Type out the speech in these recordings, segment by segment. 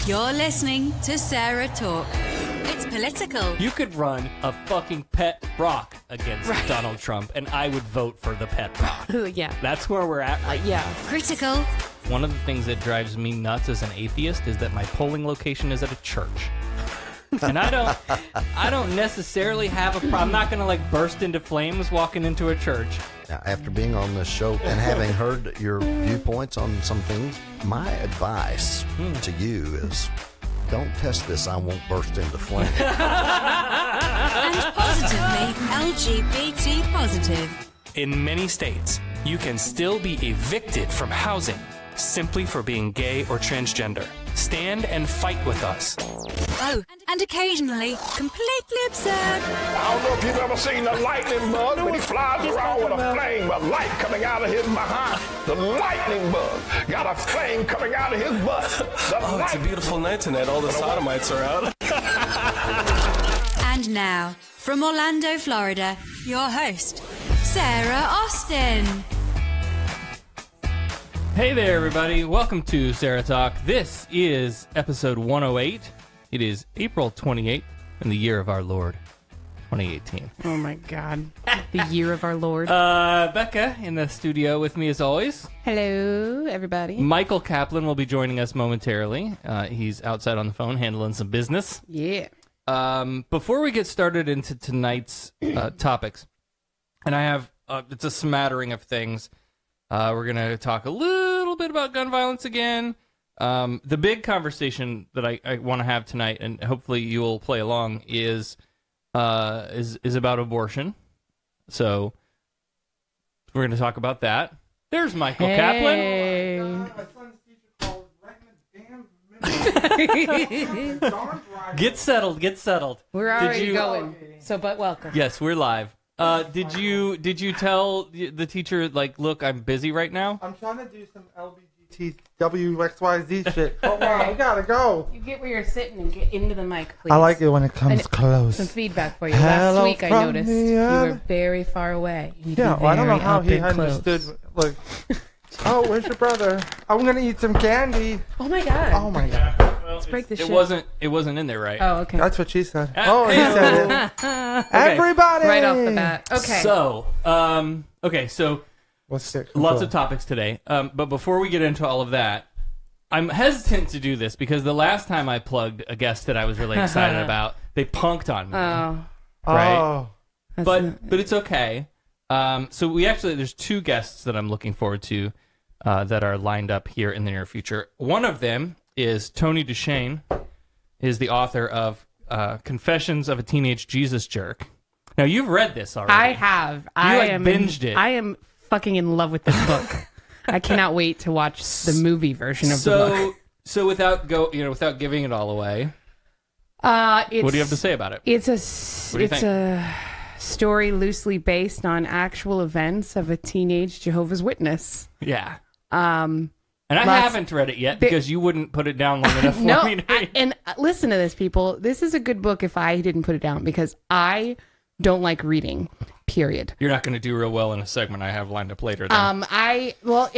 You're listening to Sarah Talk. It's political. You could run a fucking pet rock against Donald Trump, and I would vote for the pet rock. Yeah. That's where we're at right Yeah. Critical. One of the things that drives me nuts as an atheist is that my polling location is at a church. And I don't necessarily have a problem. I'm not going to like burst into flames walking into a church. Now, after being on this show and having heard your viewpoints on some things, my advice to you is don't test this. I won't burst into flames. And positively LGBT positive. In many states, you can still be evicted from housing simply for being gay or transgender. Stand and fight with us. Oh, and occasionally completely absurd. I don't know if you've ever seen a lightning bug, but he flies around with a flame, a light coming out of his behind. The lightning bug got a flame coming out of his butt. It's a beautiful night tonight. All the sodomites are out. And now, from Orlando, Florida, your host, Sarah Austin. Hey there, everybody. Welcome to Sarah Talk. This is episode 108. It is April 28th in the year of our Lord, 2018. Oh, my God. The year of our Lord. Becca in the studio with me as always. Hello, everybody. Michael Kaplan will be joining us momentarily. He's outside on the phone handling some business. Yeah. Before we get started into tonight's topics, and I have, it's a smattering of things. We're going to talk a little bit about gun violence again. The big conversation that I want to have tonight, and hopefully you will play along, is about abortion. So we're going to talk about that. There's Michael Kaplan. Get settled. We're already going. So, but welcome. Yes, we're live. Did you tell the teacher, like, look, I'm busy right now? I'm trying to do some LBGTWXYZ shit. Oh, wow, I gotta go. You get where you're sitting and get into the mic, please. I like it when it comes close. Some feedback for you. Hello Last week I from noticed the you other- were very far away. You need to Yeah, be well, I don't know very how up he and close. understood. Look, oh, where's your brother? I'm gonna eat some candy. Oh, my God. Oh, my God. Let's break this It shit. wasn't in there, right? Oh, okay. That's what she said. Oh, he said it. Everybody! Right off the bat. Okay. So, so Let's get lots of topics today. But before we get into all of that, I'm hesitant to do this because the last time I plugged a guest that I was really excited about, they punked on me. Oh. Right? Oh. But it's okay. So there's two guests that I'm looking forward to that are lined up here in the near future. One of them is Tony Duchesne, is the author of Confessions of a Teenage Jesus Jerk. Now, you've read this already. I have. Binged it. I am fucking in love with this book. I cannot wait to watch the movie version of the book. So without giving it all away, What do you have to say about it? It's a story loosely based on actual events of a teenage Jehovah's Witness. Yeah. And I haven't read it yet because you wouldn't put it down long enough for me to read. And listen to this, people. This is a good book if I didn't put it down because I don't like reading, period. You're not going to do real well in a segment I have lined up later then. And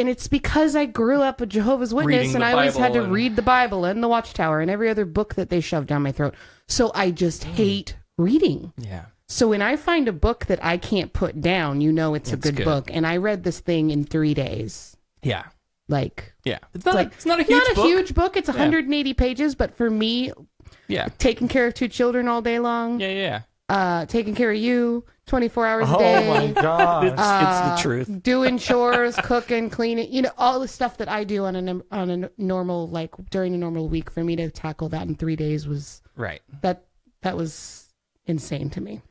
it's because I grew up a Jehovah's Witness Reading and the I always had to Bible read the Bible and the Watchtower and every other book that they shoved down my throat. So I just hate reading. Yeah. So when I find a book that I can't put down, it's a good book. And I read this thing in 3 days. Yeah. Yeah. It's not a huge book. It's 180 pages, but for me, taking care of 2 children all day long. Yeah. Taking care of you 24 hours a day. Oh, my God. It's the truth. Doing chores, cooking, cleaning, all the stuff that I do on a normal, during a normal week. For me to tackle that in 3 days was right. That was insane to me.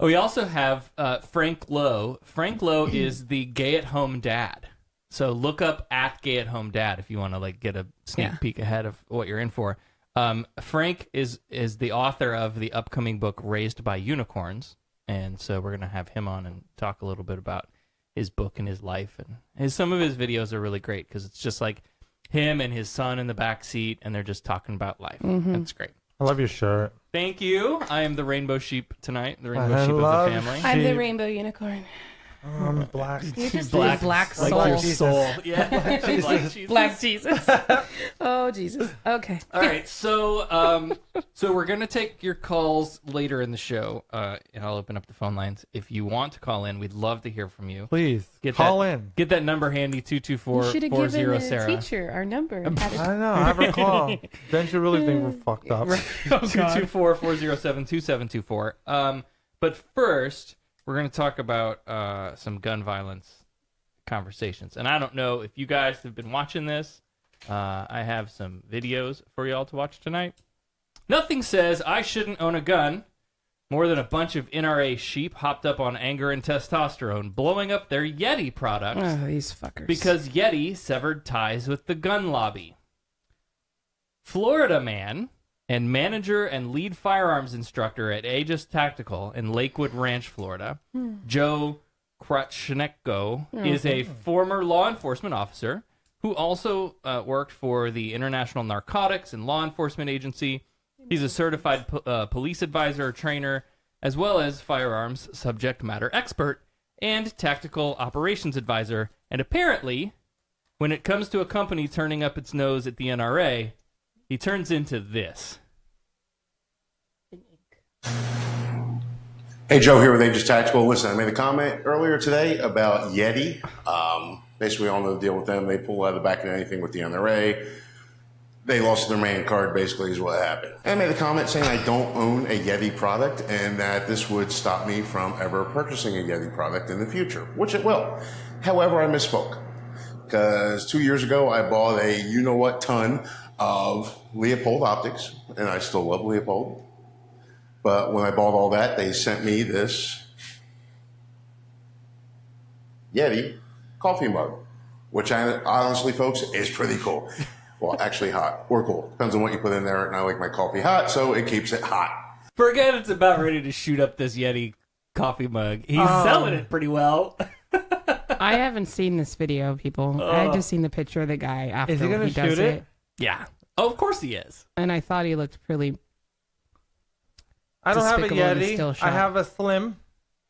Oh, we also have Frank Lowe. Frank Lowe is the gay at home dad. So look up at Gay at Home Dad if you want to get a sneak peek ahead of what you're in for. Frank is the author of the upcoming book Raised by Unicorns, and so we're gonna have him on and talk a little bit about his book and his life. And some of his videos are really great because it's just like him and his son in the back seat, and they're just talking about life. Mm-hmm. That's great. I love your shirt. Thank you. I am the rainbow sheep tonight. The rainbow sheep of the family. I'm the rainbow unicorn. Black. You just black soul. Like your soul. Yeah. Black Jesus. Black Jesus. Oh, Jesus. Okay. All right, so we're gonna take your calls later in the show, and I'll open up the phone lines. If you want to call in, we'd love to hear from you. Please call in. Get that number handy: 224-40 Sarah. Teacher our number. I know. Have her call. Then she'll really think we're fucked up. 224-407-2724. But first, we're gonna talk about some gun violence conversations, and I don't know if you guys have been watching this. I have some videos for y'all to watch tonight. Nothing says I shouldn't own a gun more than a bunch of NRA sheep hopped up on anger and testosterone, blowing up their Yeti products. Oh, these fuckers. Because Yeti severed ties with the gun lobby. Florida man and manager and lead firearms instructor at Aegis Tactical in Lakewood Ranch, Florida, Joe Krachneko, is a former law enforcement officer who also worked for the International Narcotics and Law Enforcement Agency. He's a certified police advisor or trainer, as well as firearms subject matter expert and tactical operations advisor. And apparently, when it comes to a company turning up its nose at the NRA, he turns into this. Hey, Joe here with Aegis Tactical. Listen, I made a comment earlier today about Yeti. Basically, all know the deal with them. They pull out of the back of anything with the NRA. They lost their main card, basically, is what happened. I made a comment saying I don't own a Yeti product and that this would stop me from ever purchasing a Yeti product in the future, which it will. However, I misspoke. Because 2 years ago, I bought a you-know-what ton of Leopold optics, and I still love Leopold. But when I bought all that, they sent me this Yeti coffee mug, which honestly, folks, is pretty cool. Well, actually hot or cool. Depends on what you put in there, and I like my coffee hot, so it keeps it hot. Forget it's about ready to shoot up this Yeti coffee mug. He's selling it pretty well. I haven't seen this video, people. I've just seen the picture of the guy after Is he gonna does shoot it? Yeah. Oh, of course he is. And I thought he looked really... I don't have a still Yeti. shot. I have a Slim.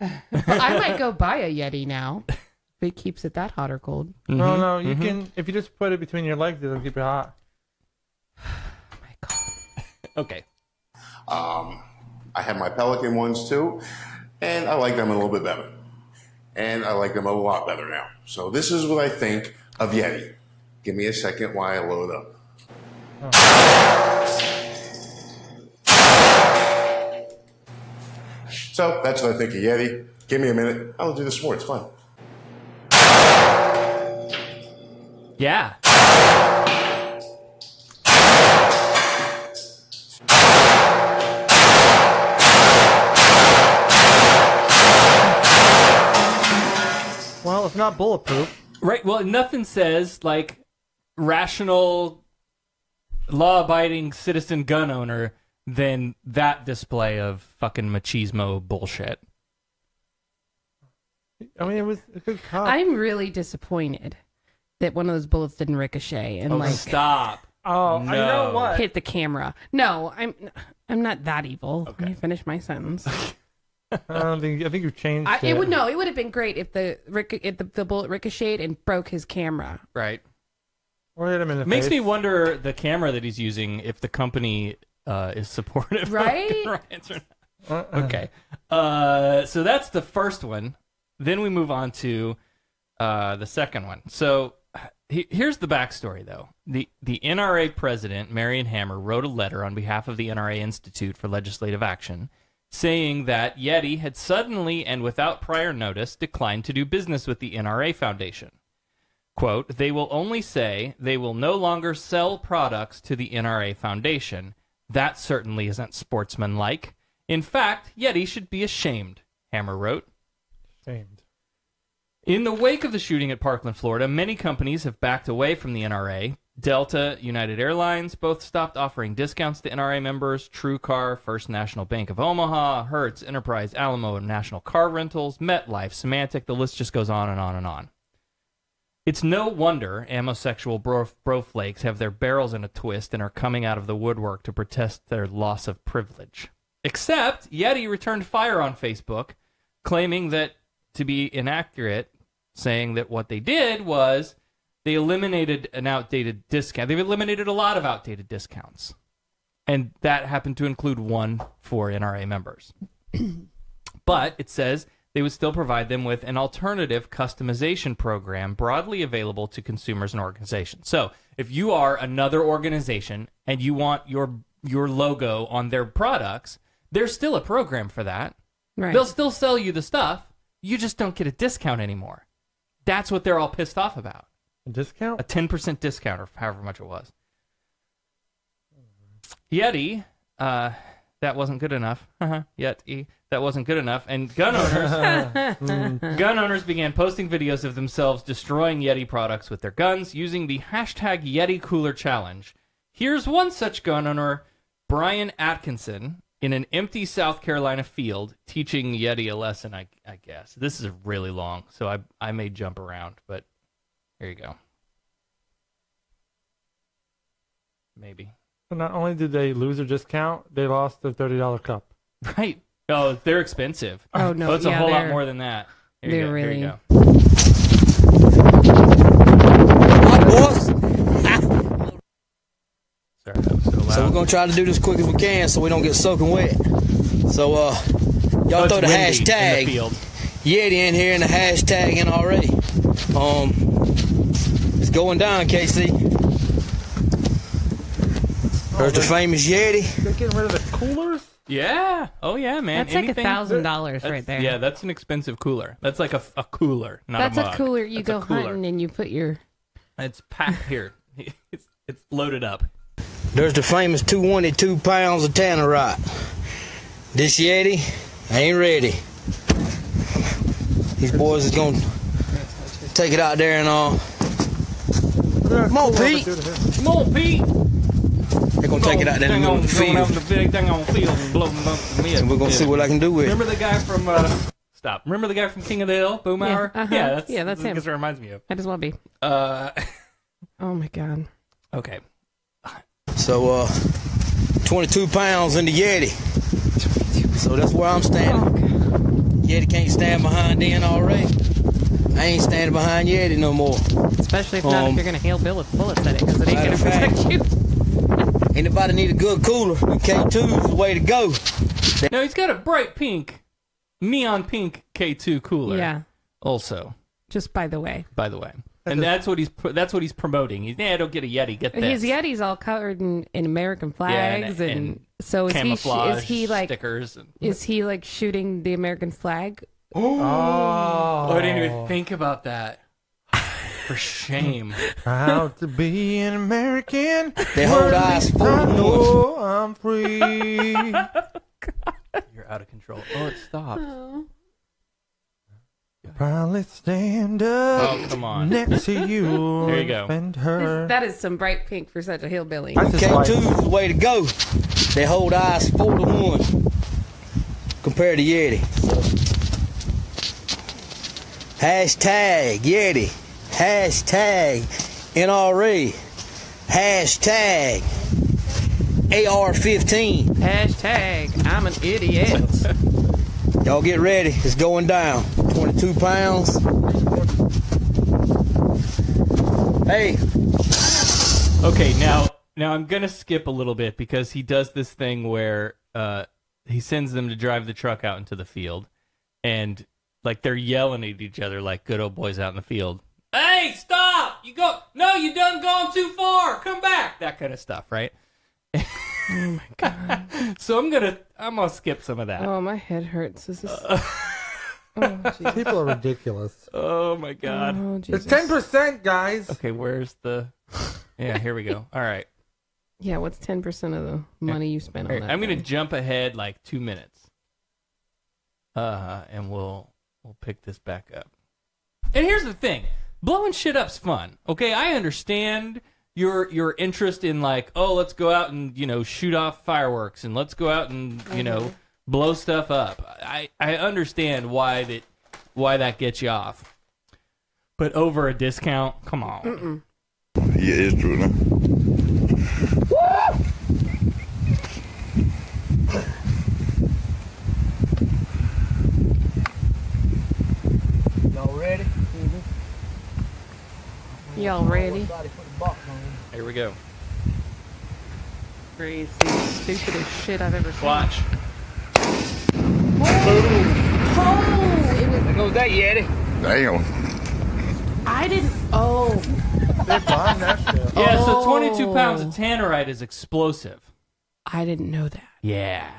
I might go buy a Yeti now. If it keeps it that hot or cold. No, you can. If you just put it between your legs, it'll keep it hot. Oh my God. Okay. I have my Pelican ones too, and I like them a little bit better. And I like them a lot better now. So this is what I think of Yeti. Give me a second while I load up. So that's what I think of Yeti. Give me a minute. I'll do this more. It's fun. Yeah. Well, it's not bulletproof. Right. Well, nothing says like rational, law-abiding citizen gun owner than that display of fucking machismo bullshit. I mean, it was a good cop. I'm really disappointed that one of those bullets didn't ricochet and Stop. Oh, No. you know what? hit the camera. No, I'm not that evil. Let me finish my sentence. I think you've changed. It would have been great if the bullet ricocheted and broke his camera. Right. Or hit him in the Makes face. me wonder the camera that he's using if the company is supportive. Right? Of gun rights or not. Okay. So that's the first one. Then we move on to the second one. So here's the backstory, though. The NRA president, Marion Hammer, wrote a letter on behalf of the NRA Institute for Legislative Action saying that Yeti had suddenly and without prior notice declined to do business with the NRA Foundation. Quote, they will only say they will no longer sell products to the NRA Foundation. That certainly isn't sportsmanlike. In fact, Yeti should be ashamed, Hammer wrote. Shamed. In the wake of the shooting at Parkland, Florida, many companies have backed away from the NRA. Delta, United Airlines both stopped offering discounts to NRA members. TrueCar, First National Bank of Omaha, Hertz, Enterprise, Alamo, and National Car Rentals, MetLife, Symantec, the list just goes on and on and on. It's no wonder amosexual broflakes have their barrels in a twist and are coming out of the woodwork to protest their loss of privilege. Except Yeti returned fire on Facebook, claiming that to be inaccurate, saying that what they did was they eliminated an outdated discount. They've eliminated a lot of outdated discounts. And that happened to include one for NRA members. But it says they would still provide them with an alternative customization program broadly available to consumers and organizations. So if you are another organization and you want your logo on their products, there's still a program for that. Right. They'll still sell you the stuff. You just don't get a discount anymore. That's what they're all pissed off about. A discount? A 10% discount or however much it was. Yeti, that wasn't good enough. Yeti, that wasn't good enough. And gun owners began posting videos of themselves destroying Yeti products with their guns using the hashtag Yeti Cooler Challenge. Here's one such gun owner, Brian Atkinson, in an empty South Carolina field, teaching Yeti a lesson, I guess. This is really long, so I may jump around, but here you go. Maybe. So not only did they lose their discount, they lost their $30 cup. Right. Oh, they're expensive. Oh, no. It's a whole lot more than that. Here Really. you go. Sorry, that was so loud. So we're going to try to do this quick as we can so we don't get soaking wet. So, y'all throw the hashtag in the field. Yeti in here and the hashtag NRA. It's going down, KC. There's the famous Yeti. They're getting rid of the coolers? Yeah. Oh, yeah, man. That's like $1,000 right there. Yeah, that's an expensive cooler. That's like a cooler, not That's a mug. a cooler. You That's go a cooler. hunting and you put your... It's packed here. It's loaded up. There's the famous 222 pounds of tannerite. This Yeti ain't ready. These boys is going to take it out there and come on, Pete. Come on, Pete. They're going to take it out there and go to the field. And we're going to see what I can do with it. Remember the guy from... Stop. Remember the guy from King of the Hill, Boomhauer? Yeah, that's him. That's what it reminds me of. Might as well be. Oh, my God. Okay. So, 22 pounds in the Yeti. So that's where I'm standing. Yeti can't stand behind the NRA. I ain't standing behind Yeti no more. Especially if not if you're going to hail bullets at it, because it ain't going to protect you. Anybody need a good cooler? K2 is the way to go. No, he's got a bright pink, neon pink K2 cooler. Yeah. Also. Just by the way. By the way. And that's what he's promoting. He's, don't get a Yeti, get this. His Yeti's all covered in American flags, and so is he like stickers. Is he like shooting the American flag? Oh, I didn't even think about that. For shame. Proud to be an American. They hold eyes for the I'm free. You're out of control. Oh, it stopped. Oh. Proudly stand up. Oh, come on. Next to you. There you go. And her. That is some bright pink for such a hillbilly. K2 is the way to go. They hold eyes 4-1 compared to Yeti. Hashtag Yeti. Hashtag NRA. Hashtag AR-15. Hashtag I'm an idiot. Y'all get ready. It's going down. 22 pounds. Hey. Okay, now I'm going to skip a little bit because he does this thing where he sends them to drive the truck out into the field. And, like, they're yelling at each other like good old boys out in the field. Hey, stop! You done gone too far! Come back! That kind of stuff, right? Oh my God. So I'm gonna skip some of that. Oh, my head hurts. This is People are ridiculous. Oh my God. Oh, it's 10%, guys. Okay, where's the yeah, here we go. All right. Yeah, what's 10% of the money you spent on that? I'm gonna jump ahead like 2 minutes. And we'll pick this back up. And here's the thing. Blowing shit up's fun. Okay, I understand your interest in like, oh, let's go out and, shoot off fireworks and let's go out and, blow stuff up. I understand why that gets you off. But over a discount, come on. Yeah, it's true, no? already. Here we go. Crazy, stupidest shit I've ever seen. Watch. Oh, it was. There goes that Yeti. Damn. I didn't. Oh. They're buying that shit. Yeah, so 22 pounds of tannerite is explosive. I didn't know that. Yeah.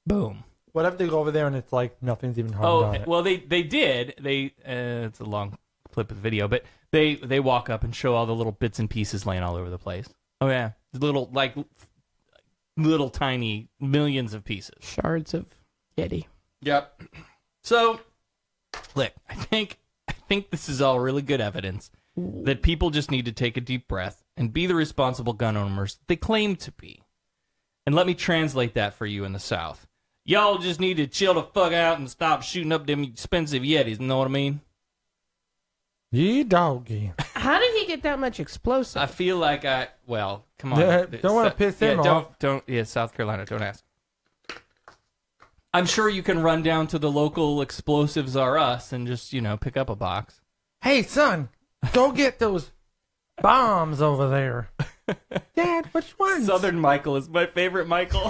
Boom. What if they go over there and it's like nothing's even harmed on it? Well, they did. It's a long clip of the video, but they walk up and show all the little bits and pieces laying all over the place. Oh yeah, little tiny millions of pieces. Shards of Yeti. Yep. So, look, I think this is all really good evidence that people just need to take a deep breath and be the responsible gun owners they claim to be. And let me translate that for you in the South. Y'all just need to chill the fuck out and stop shooting up them expensive Yetis, you know what I mean? Ye doggy. How did he get that much explosive? I feel like well, come on. Yeah, don't want to piss him off. South Carolina, don't ask. I'm sure you can run down to the local Explosives R Us and just, pick up a box. Hey, son, go get those bombs over there. Dad, which ones? Southern Michael is my favorite Michael.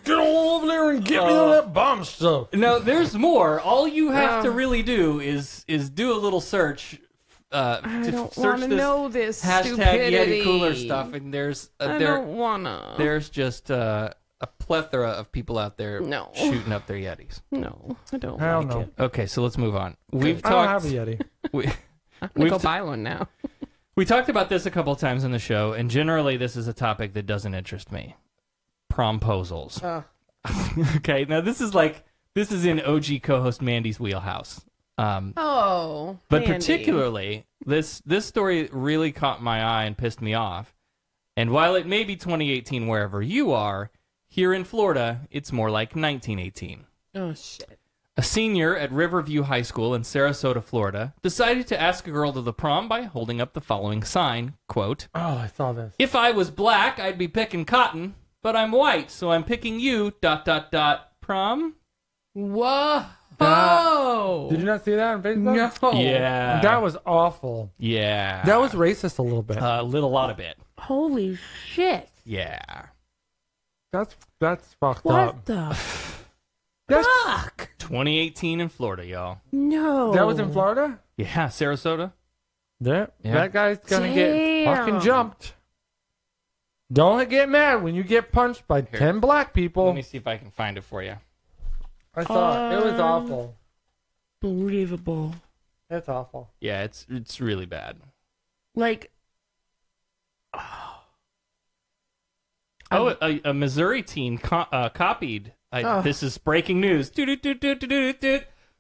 Get over there and get me all that bomb stuff. No, there's more. All you have to really do is do a little search. I don't search want to know this hashtag stupidity. Yeti Cooler stuff, and there's I don't wanna. There's just a plethora of people out there shooting up their Yetis. No, I don't Hell like no. it. Okay, so let's move on. We've I talked. don't have a Yeti. I'm gonna go buy one now. We talked about this a couple times in the show, and generally this is a topic that doesn't interest me. Promposals. Okay, now this is in OG co-host Mandy's wheelhouse. But Mandy. particularly this story really caught my eye and pissed me off. And while it may be 2018 wherever you are, here in Florida, it's more like 1918. Oh shit. A senior at Riverview High School in Sarasota, Florida, decided to ask a girl to the prom by holding up the following sign, quote, Oh, I saw this. "If I was black, I'd be picking cotton, but I'm white, so I'm picking you, ... prom." Whoa. Did you not see that on Facebook? No. Yeah. That was awful. Yeah. That was racist a little bit. a lot of bit. Holy shit. Yeah. That's fucked What up. the That's, fuck? 2018 in Florida, y'all. No. that was in Florida? Yeah, Sarasota. Yeah. Yeah. That guy's gonna get Damn. fucking jumped. Don't get mad when you get punched by 10 black people. Let me see if I can find it for you. I saw it. It was awful. Unbelievable. That's awful. Yeah, it's really bad. Like, A Missouri teen copied. This is breaking news.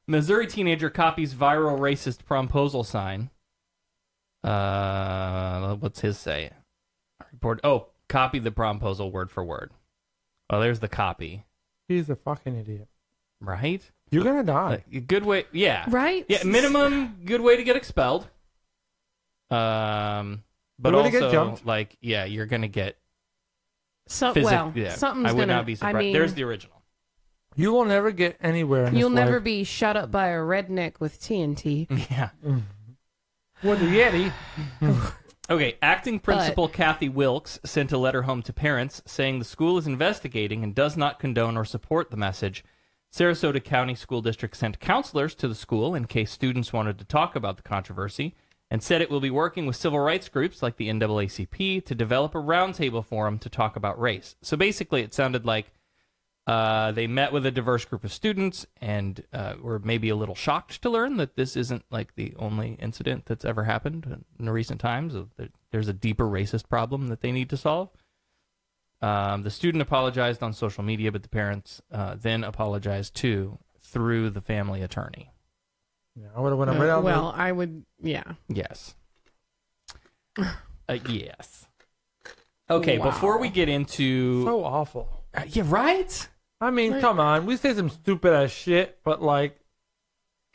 Missouri teenager copies viral racist promposal sign. What's his say? Report. Oh, copy the promposal word for word. Oh, there's the copy. He's a fucking idiot. Right? You're gonna die. Good way. Yeah. right? Yeah. Minimum good way to get expelled. But Good way to get also jumped. you're gonna get. Something's I would not be surprised. I mean, There's the original. You will never get anywhere in this you'll never life. be shut up by a redneck with TNT. Yeah. With the Yeti. Okay, acting principal Kathy Wilkes sent a letter home to parents saying the school is investigating and does not condone or support the message. Sarasota County School District sent counselors to the school in case students wanted to talk about the controversy and said it will be working with civil rights groups like the NAACP to develop a roundtable forum to talk about race. So basically it sounded like they met with a diverse group of students and were maybe a little shocked to learn that this isn't like the only incident that's ever happened in recent times. There's a deeper racist problem that they need to solve. The student apologized on social media, but the parents then apologized too through the family attorney. Yeah, I would have went right out. Well, I would, yeah. Yes. Yes. Okay, Wow. before we get into... So awful. Yeah, right? I mean, come on. We say some stupid ass shit, but like...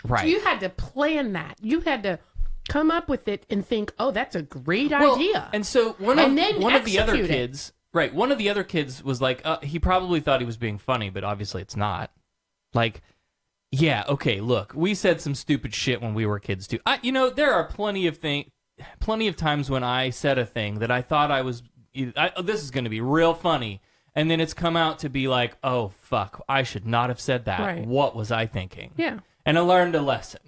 Right. You had to plan that. You had to come up with it and think, oh, that's a great idea. And so one And of then the other execute it. kids... Right, one of the other kids was like, he probably thought he was being funny, but obviously it's not. Like, Yeah, okay, look, we said some stupid shit when we were kids, too. There are plenty of times when I said a thing that I thought this is going to be real funny, and then it's come out to be like, oh, fuck, I should not have said that. Right. What was I thinking? Yeah. And I learned a lesson,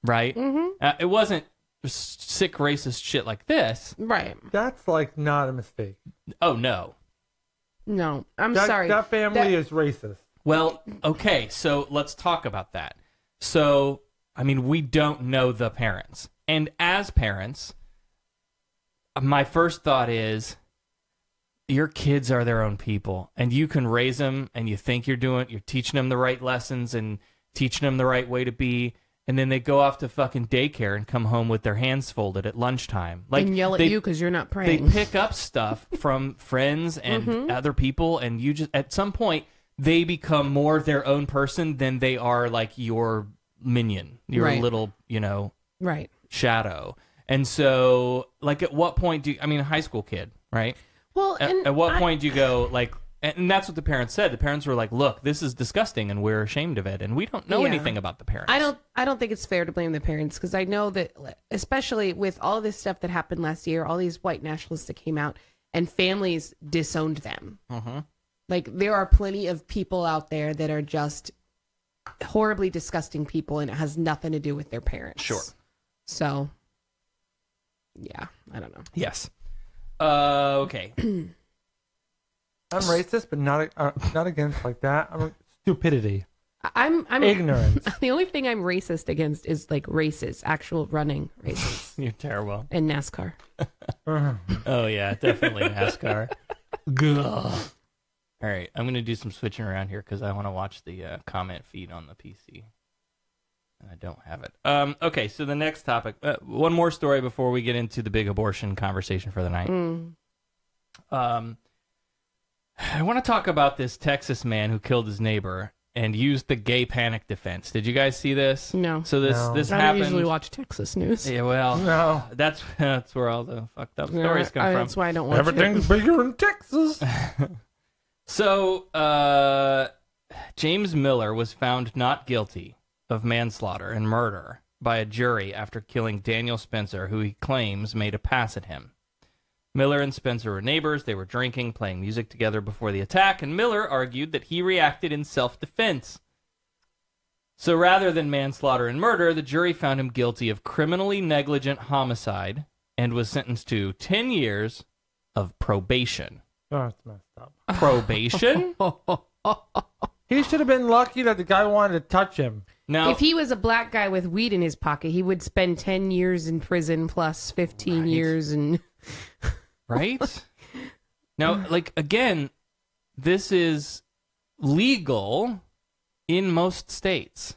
right? Mm-hmm. It wasn't sick racist shit like this. Right. That's like not a mistake. Oh, no. No, I'm sorry. That family is racist. Well, okay, so let's talk about that. So, I mean, we don't know the parents. And as parents, my first thought is, your kids are their own people. And you can raise them, and you think you're teaching them the right lessons and teaching them the right way to be. And then they go off to fucking daycare and come home with their hands folded at lunchtime. And yell at you because you're not praying. They pick up stuff from friends and other people, and you just, at some point, they become more their own person than they are like your minion, your little, right. shadow. And so, like, at what point a high school kid, right? Well, at what point do you go, like, and that's what the parents said. The parents were like, look, this is disgusting and we're ashamed of it. And we don't know anything about the parents. I don't think it's fair to blame the parents, because I know that, especially with all this stuff that happened last year, all these white nationalists that came out and families disowned them. Like, there are plenty of people out there that are just horribly disgusting people, and it has nothing to do with their parents. Sure. So, yeah, I don't know. Yes. Okay. I'm racist, but not against like that. I'm stupidity. I'm ignorance. The only thing I'm racist against is like races, actual running races. You're terrible. And NASCAR. Oh yeah, definitely NASCAR. Gah. All right, I'm gonna do some switching around here because I want to watch the comment feed on the PC, and I don't have it. Okay, so the next topic. One more story before we get into the big abortion conversation for the night. I want to talk about this Texas man who killed his neighbor and used the gay panic defense. Did you guys see this? No. So this I happened. don't usually watch Texas news. Yeah, well, No. that's where all the fucked up stories come from. That's why I don't watch Everything's bigger in Texas. So, James Miller was found not guilty of manslaughter and murder by a jury after killing Daniel Spencer, who he claims made a pass at him. Miller and Spencer were neighbors. They were drinking, playing music together before the attack, and Miller argued that he reacted in self-defense. So rather than manslaughter and murder, the jury found him guilty of criminally negligent homicide and was sentenced to 10 years of probation. Oh, it's messed up. Probation? He should have been lucky that the guy wanted to touch him. Now, if he was a black guy with weed in his pocket, he would spend 10 years in prison plus 15 years in... Right? Now, like, again, this is legal in most states.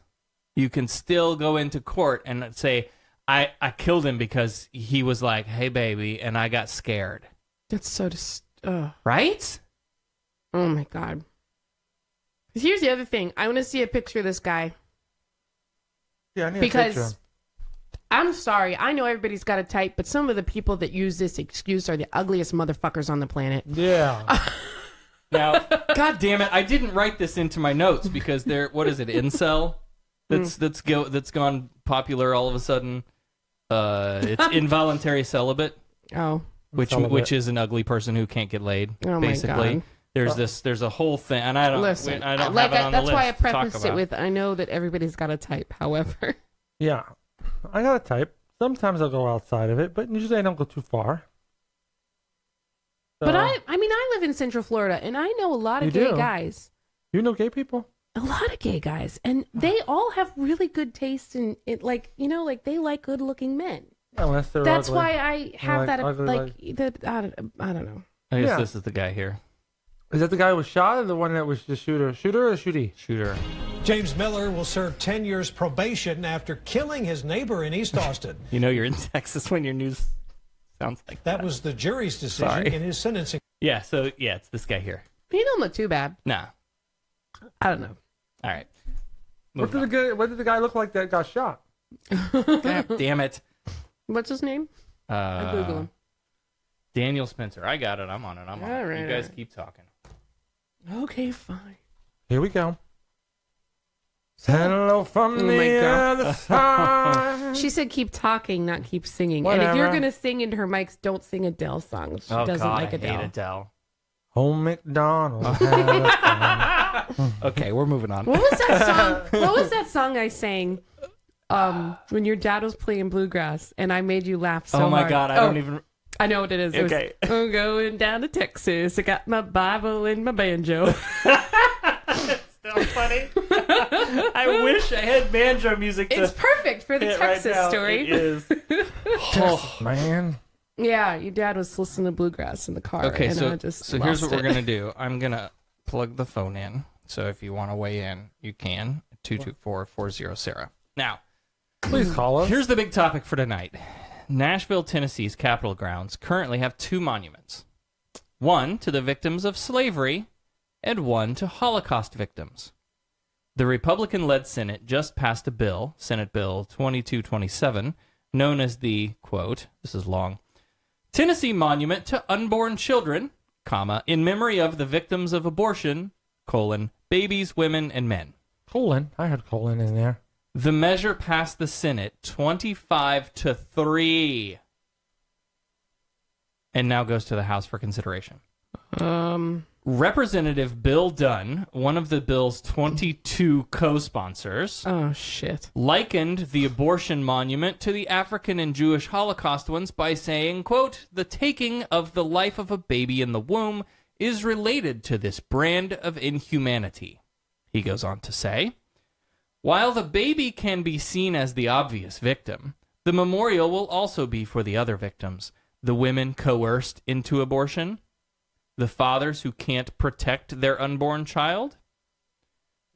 You can still go into court and say, I killed him because he was like, hey, baby, and I got scared. That's so... Right? Oh, my God. Here's the other thing. I want to see a picture of this guy. Yeah, I need a picture. Because... I'm sorry. I know everybody's got a type, but some of the people that use this excuse are the ugliest motherfuckers on the planet. Yeah. Now, God damn it, I didn't write this into my notes because what is it, incel? That's gone popular all of a sudden. It's involuntary celibate. Oh. Which is an ugly person who can't get laid. Oh basically. My God. There's a whole thing, and I don't have it on the list. That's why I prefaced it with, I know that everybody's got a type. However. Yeah. I got a type. Sometimes I'll go outside of it, but usually I don't go too far. So, but I mean, I live in Central Florida, and I know a lot of gay guys. You know gay people? A lot of gay guys, and they all have really good taste in it. Like, they like good-looking men. Unless they're That's ugly. why I have that. Ugly, I don't know. I guess this is the guy here. Is that the guy who was shot, or the one that was the shooter? Shooter or shooty? Shooter. James Miller will serve 10 years probation after killing his neighbor in East Austin. You're in Texas when your news sounds like that. That was the jury's decision in his sentencing. Yeah, so, it's this guy here. He don't look too bad. Nah. I don't know. All right. What did the guy look like that got shot? God damn it. What's his name? I Google him. Daniel Spencer. I got it. I'm on it. All right, you guys keep talking. Okay, fine. Here we go. Hello from the other side. She said keep talking, not keep singing. Whatever. And if you're going to sing into her mics, don't sing Adele songs. She doesn't like Adele. I hate Adele. Home McDonald had a farm. Okay, we're moving on. What was that song? What was that song I sang when your dad was playing bluegrass and I made you laugh so hard? Oh my God, I don't even... I know what it is. Okay. I'm going down to Texas. I got my Bible and my banjo. Still funny. I wish I had banjo music. It's perfect for the Texas story. It is. Oh, man. Yeah, your dad was listening to bluegrass in the car. Okay, and so I just so here's what lost we're it. gonna do. I'm gonna plug the phone in. So if you want to weigh in, you can. 224-40-SARAH. Now, please call us. Here's the big topic for tonight. Nashville, Tennessee's Capitol grounds currently have 2 monuments. One to the victims of slavery and one to Holocaust victims. The Republican-led Senate just passed a bill, Senate Bill 2227, known as the, quote, this is long, Tennessee Monument to Unborn Children, comma, in memory of the victims of abortion, colon, babies, women, and men. Colon. I had colon in there. The measure passed the Senate 25-3 and now goes to the House for consideration. Representative Bill Dunn, one of the bill's 22 co-sponsors, oh shit, likened the abortion monument to the African and Jewish Holocaust ones by saying, quote, the taking of the life of a baby in the womb is related to this brand of inhumanity. He goes on to say, while the baby can be seen as the obvious victim, the memorial will also be for the other victims, the women coerced into abortion, the fathers who can't protect their unborn child,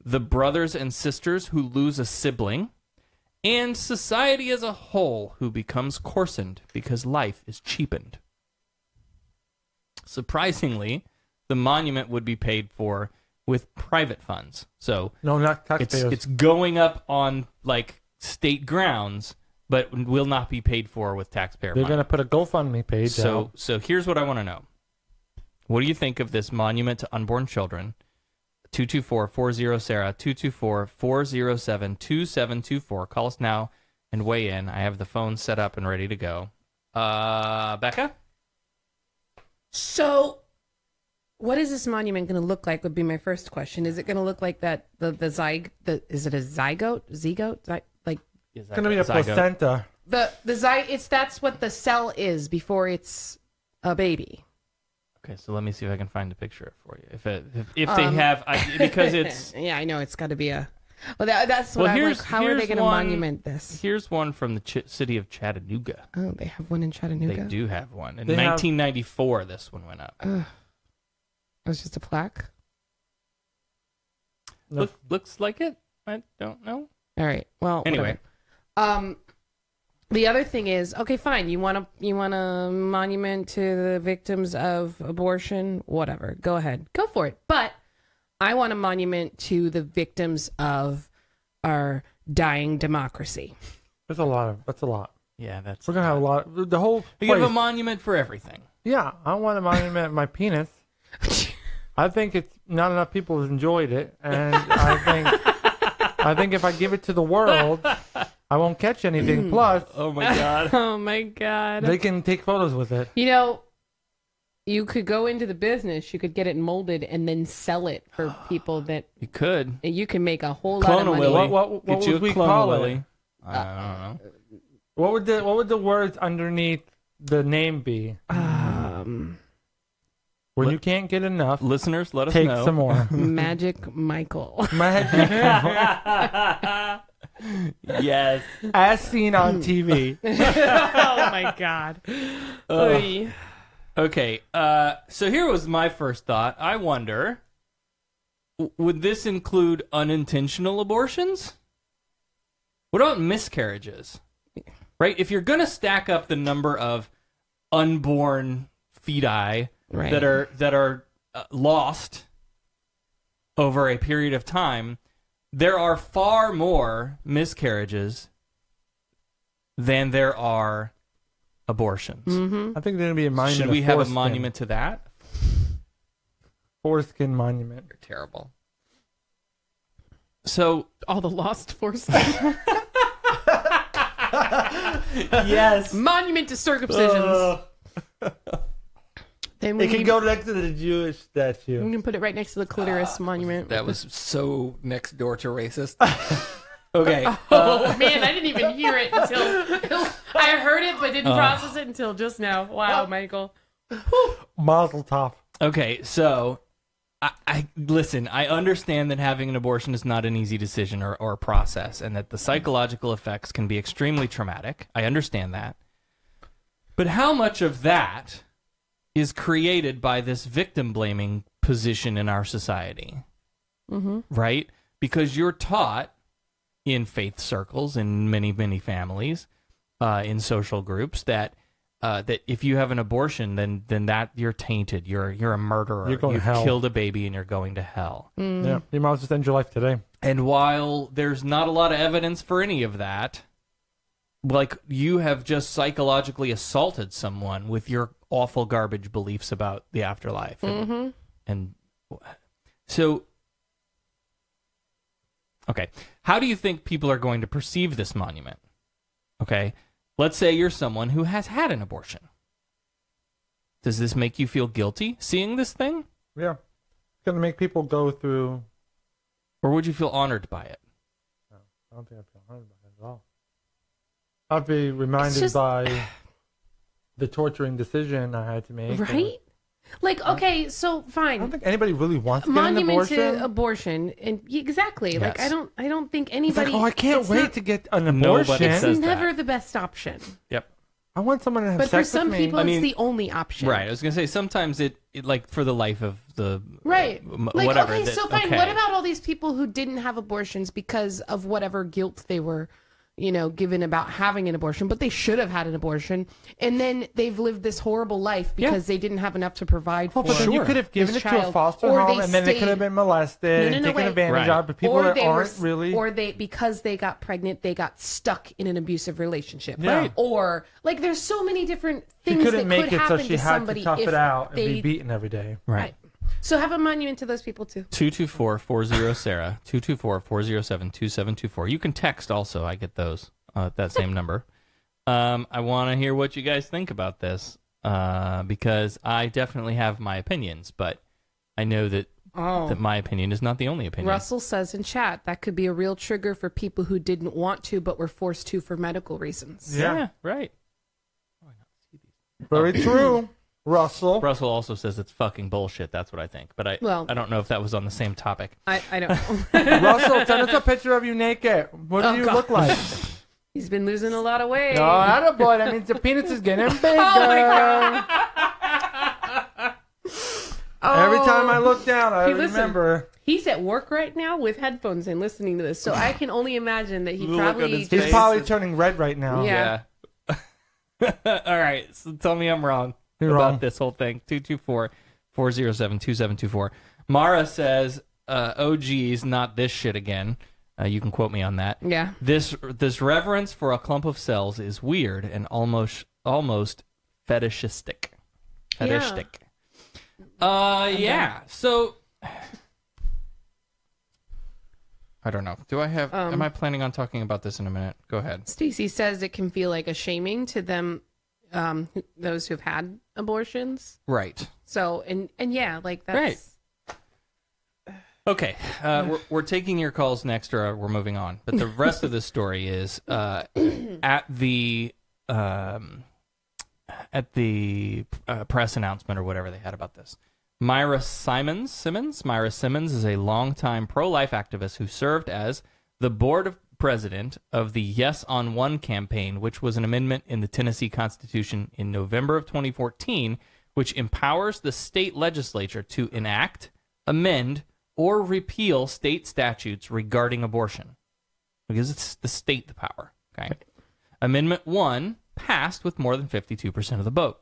the brothers and sisters who lose a sibling, and society as a whole who becomes coarsened because life is cheapened. Surprisingly, the monument would be paid for with private funds. So no, not taxpayers. It's going up on like state grounds, but will not be paid for with taxpayer money. They're going to put a GoFundMe page out. So here's what I want to know. What do you think of this monument to unborn children? 224-40-SARAH, 224-407-2724. Call us now and weigh in. I have the phone set up and ready to go. Becca? So, what is this monument going to look like would be my first question. Is it going to look like that, is it a zygote? Like, it's going to be a placenta. That's what the cell is before it's a baby. Okay, so let me see if I can find a picture for you. If they have, because it's yeah, I know it's got to be a. Well, that's what I'm like. How are they going to monument this? Here's one from the city of Chattanooga. Oh, they have one in Chattanooga. They do have one in 1994. This one went up. It was just a plaque. Looks like it. I don't know. All right. Well, anyway. Whatever. The other thing is, okay, fine. You want a monument to the victims of abortion? Whatever. Go ahead. Go for it. But I want a monument to the victims of our dying democracy. That's a lot. Yeah, we're gonna have a lot. The whole. You have a monument for everything. Yeah, I want a monument of my penis. I think it's not enough people have enjoyed it, and I think if I give it to the world, I won't catch anything. Plus, oh my god, oh my god, they can take photos with it. You know, you could go into the business. You could get it molded and then sell it for people that you could. You can make a whole lot of money. What would we call it? I don't know. What would the words underneath the name be? When you can't get enough, listeners, let us take know. Some more. Magic Michael. Yes, as seen on TV. Oh my god. Okay, so here was my first thought. I wonder, would this include unintentional abortions? What about miscarriages? Right? If you're going to stack up the number of unborn feti that are lost over a period of time, there are far more miscarriages than there are abortions. Mm-hmm. I think there's going to be a monument. Should we have a monument to that? Foreskin monument. You're terrible. So all the lost forces. Yes. Monument to circumcisions. Then It can go next to the Jewish statue. We can put it right next to the clitoris monument. That was so next door to racist. Okay. Oh man, I didn't even hear it until I heard it, but didn't process it until just now. Wow, Michael. Mazel tov. Okay, so I listen. I understand that having an abortion is not an easy decision or process, and that the psychological effects can be extremely traumatic. I understand that, but how much of that is created by this victim blaming position in our society? Mm-hmm. Right? Because you're taught in faith circles, in many families, in social groups, that if you have an abortion, then that you're tainted. You're a murderer. You're going You've to hell. killed a baby and you're going to hell. Yeah, you might as well just end your life today. And while there's not a lot of evidence for any of that, like, you have just psychologically assaulted someone with your awful garbage beliefs about the afterlife. And so, okay, how do you think people are going to perceive this monument? Okay, let's say you're someone who has had an abortion. Does this make you feel guilty seeing this thing? Yeah. It's going to make people go through... Or would you feel honored by it? No, I don't think I'd feel honored by it at all. I'd be reminded just... by the torturing decision I had to make. Right? Like, okay, so fine. I don't think anybody really wants to get an Monument abortion. to abortion, and exactly. Like, Yes. I don't think It's anybody. like, oh, I can't it's wait not- to get an Nobody abortion. It's says never that. the best option. Yep. I want someone to have But for sex some with me. people, I mean, it's the only option. Right. I was going to say, sometimes it like, for the life of the... Right. Like, whatever. okay, that- so fine. okay. What about all these people who didn't have abortions because of whatever guilt they were, given about having an abortion, but they should have had an abortion, and then they've lived this horrible life because they didn't have enough to provide for But then you could have given this it to a child. foster Or home, they and then they stayed- could have been molested and taken wait. advantage Right. of. But people or that they aren't were, really... or they, because they got pregnant, they got stuck in an abusive relationship. Yeah. Right. Or like, there's so many different She things that couldn't make could it, happen so she to had somebody to tough if it out and they be beaten every day. Right. So have a monument to those people too. 224-40-SARAH, 224-407-2724. You can text also. I get those at that same number. I want to hear what you guys think about this because I definitely have my opinions, but I know that that my opinion is not the only opinion. Russell says in chat that could be a real trigger for people who didn't want to but were forced to for medical reasons. Yeah, right. Very true, Russell. Russell also says it's fucking bullshit. That's what I think. But I don't know if that was on the same topic. I don't know. Russell, send us a picture of you naked. What do you God. look like? He's been losing a lot of weight. Oh, attaboy. That means the penis is getting bigger. Oh my God. Every time I look down, I Hey, listen, remember. He's at work right now with headphones and listening to this, so I can only imagine that he Look at probably his just... He's probably turning red right now. Yeah. All right. So tell me I'm wrong You're about wrong. this whole thing. 224-407-2724. Mara says, oh, geez, not this shit again. You can quote me on that. Yeah. This reverence for a clump of cells is weird and almost fetishistic. Fetishistic. Yeah. So I don't know. Do I have? Am I planning on talking about this in a minute? Go ahead. Stacy says it can feel like a shaming to them, those who've had abortions. Right. So and yeah, like that's Right. Okay, we're taking your calls next, or we're moving on. But the rest of the story is at the press announcement or whatever they had about this. Myra Simmons is a longtime pro-life activist who served as the board president of the Yes on One campaign, which was an amendment in the Tennessee Constitution in November of 2014, which empowers the state legislature to enact, amend, or repeal state statutes regarding abortion. Because it's the state the power. Okay. Amendment 1 passed with more than 52% of the vote.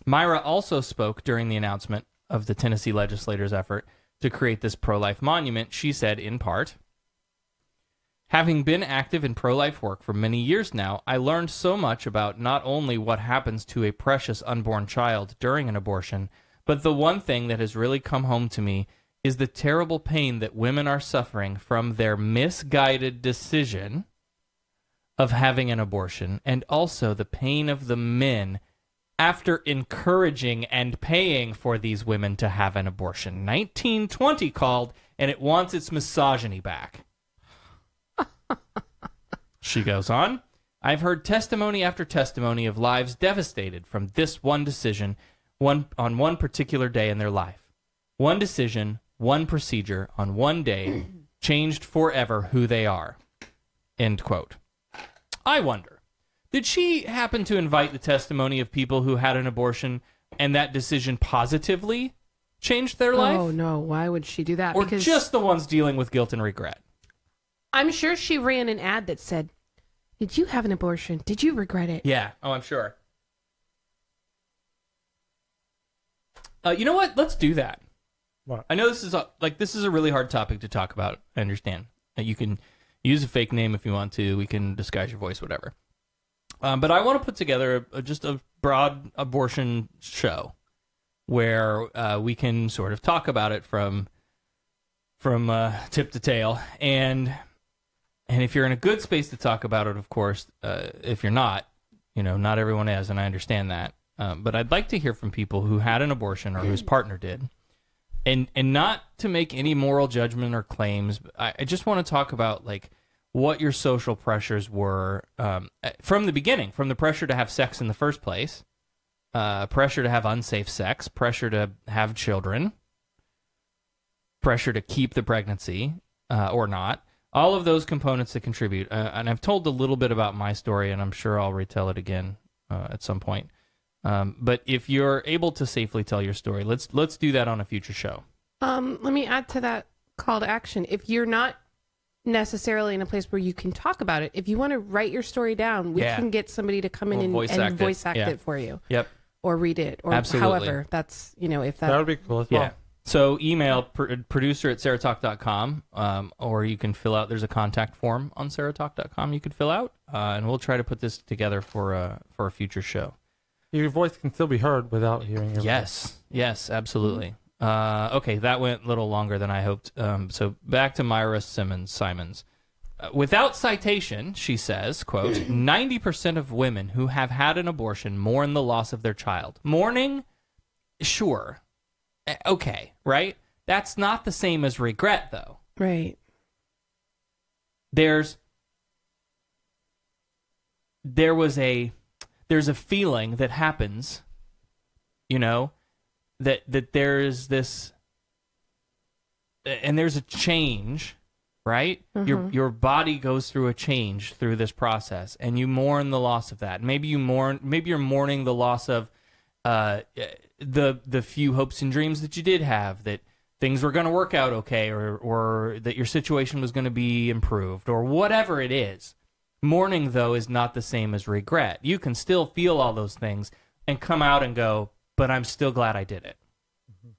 Myra also spoke during the announcement of the Tennessee legislators' effort to create this pro-life monument. She said, in part, having been active in pro-life work for many years now, I learned so much about not only what happens to a precious unborn child during an abortion, but the one thing that has really come home to me is the terrible pain that women are suffering from their misguided decision of having an abortion, and also the pain of the men after encouraging and paying for these women to have an abortion. 1920 called, and it wants its misogyny back. She goes on, I've heard testimony after testimony of lives devastated from this one decision on one particular day in their life. One decision, one procedure on one day changed forever who they are. End quote. I wonder, did she happen to invite the testimony of people who had an abortion and that decision positively changed their life? Oh, no. Why would she do that? Or just the ones dealing with guilt and regret? I'm sure she ran an ad that said, did you have an abortion? Did you regret it? Yeah. Oh, I'm sure. You know what? Let's do that. What? I know this is a really hard topic to talk about. I understand. You can use a fake name if you want to. We can disguise your voice, whatever. But I want to put together just a broad abortion show where we can sort of talk about it from tip to tail. And if you're in a good space to talk about it, of course, if you're not, not everyone is, and I understand that. But I'd like to hear from people who had an abortion or whose partner did. And not to make any moral judgment or claims, I just want to talk about what your social pressures were from the beginning, from the pressure to have sex in the first place, pressure to have unsafe sex, pressure to have children, pressure to keep the pregnancy or not, all of those components that contribute. And I've told a little bit about my story, and I'm sure I'll retell it again at some point. But if you're able to safely tell your story, let's do that on a future show. Let me add to that call to action. If you're not necessarily in a place where you can talk about it, if you want to write your story down, we can get somebody to come in and voice act it for you. Yep. Or read it. Or absolutely. However, that's, if that would be cool as well. Yeah. So email producer at SarahTalk.com, or you can fill out, there's a contact form on SarahTalk.com you could fill out, and we'll try to put this together for a future show. Your voice can still be heard without hearing your voice. Yes, absolutely. Okay, that went a little longer than I hoped. So back to Myra Simons. Without citation, she says, quote, 90% of women who have had an abortion mourn the loss of their child. Mourning? Sure. Okay, right? That's not the same as regret, though. Right. There's a feeling that happens, that there's this, and there's a change, right? Mm-hmm. Your body goes through a change through this process, and you mourn the loss of that. Maybe you're mourning the loss of the few hopes and dreams that you did have, that things were going to work out okay, or that your situation was going to be improved, or whatever it is. Mourning, though, is not the same as regret. You can still feel all those things and come out and go, but I'm still glad I did it. Mm-hmm.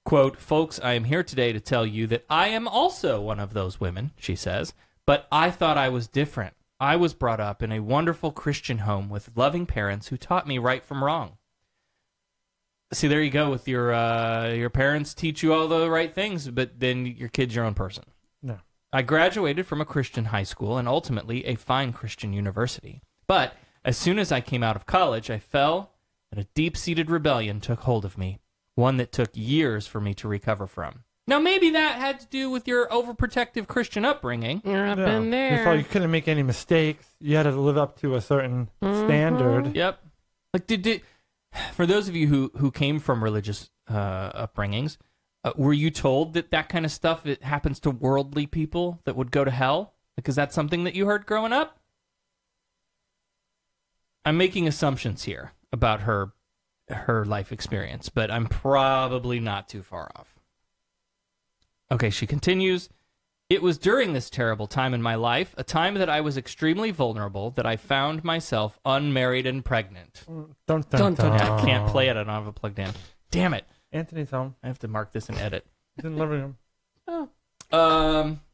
Quote, folks, I am here today to tell you that I am also one of those women, she says, but I thought I was different. I was brought up in a wonderful Christian home with loving parents who taught me right from wrong. See, there you go with your parents teach you all the right things, but then your kid's your own person. No. I graduated from a Christian high school and ultimately a fine Christian university. But as soon as I came out of college, I fell, and a deep-seated rebellion took hold of me, one that took years for me to recover from. Now, maybe that had to do with your overprotective Christian upbringing. I've been there. That's why you couldn't make any mistakes. You had to live up to a certain standard. Yep. Like, for those of you who came from religious upbringings, were you told that kind of stuff it happens to worldly people that would go to hell? Like, is that something that you heard growing up? I'm making assumptions here about her life experience, but I'm probably not too far off. Okay, she continues. It was during this terrible time in my life, a time that I was extremely vulnerable, that I found myself unmarried and pregnant. Dun, dun, dun. I can't play it. I don't have it plugged in. Damn it. Anthony's home. I have to mark this and edit. He's in the living room. Oh.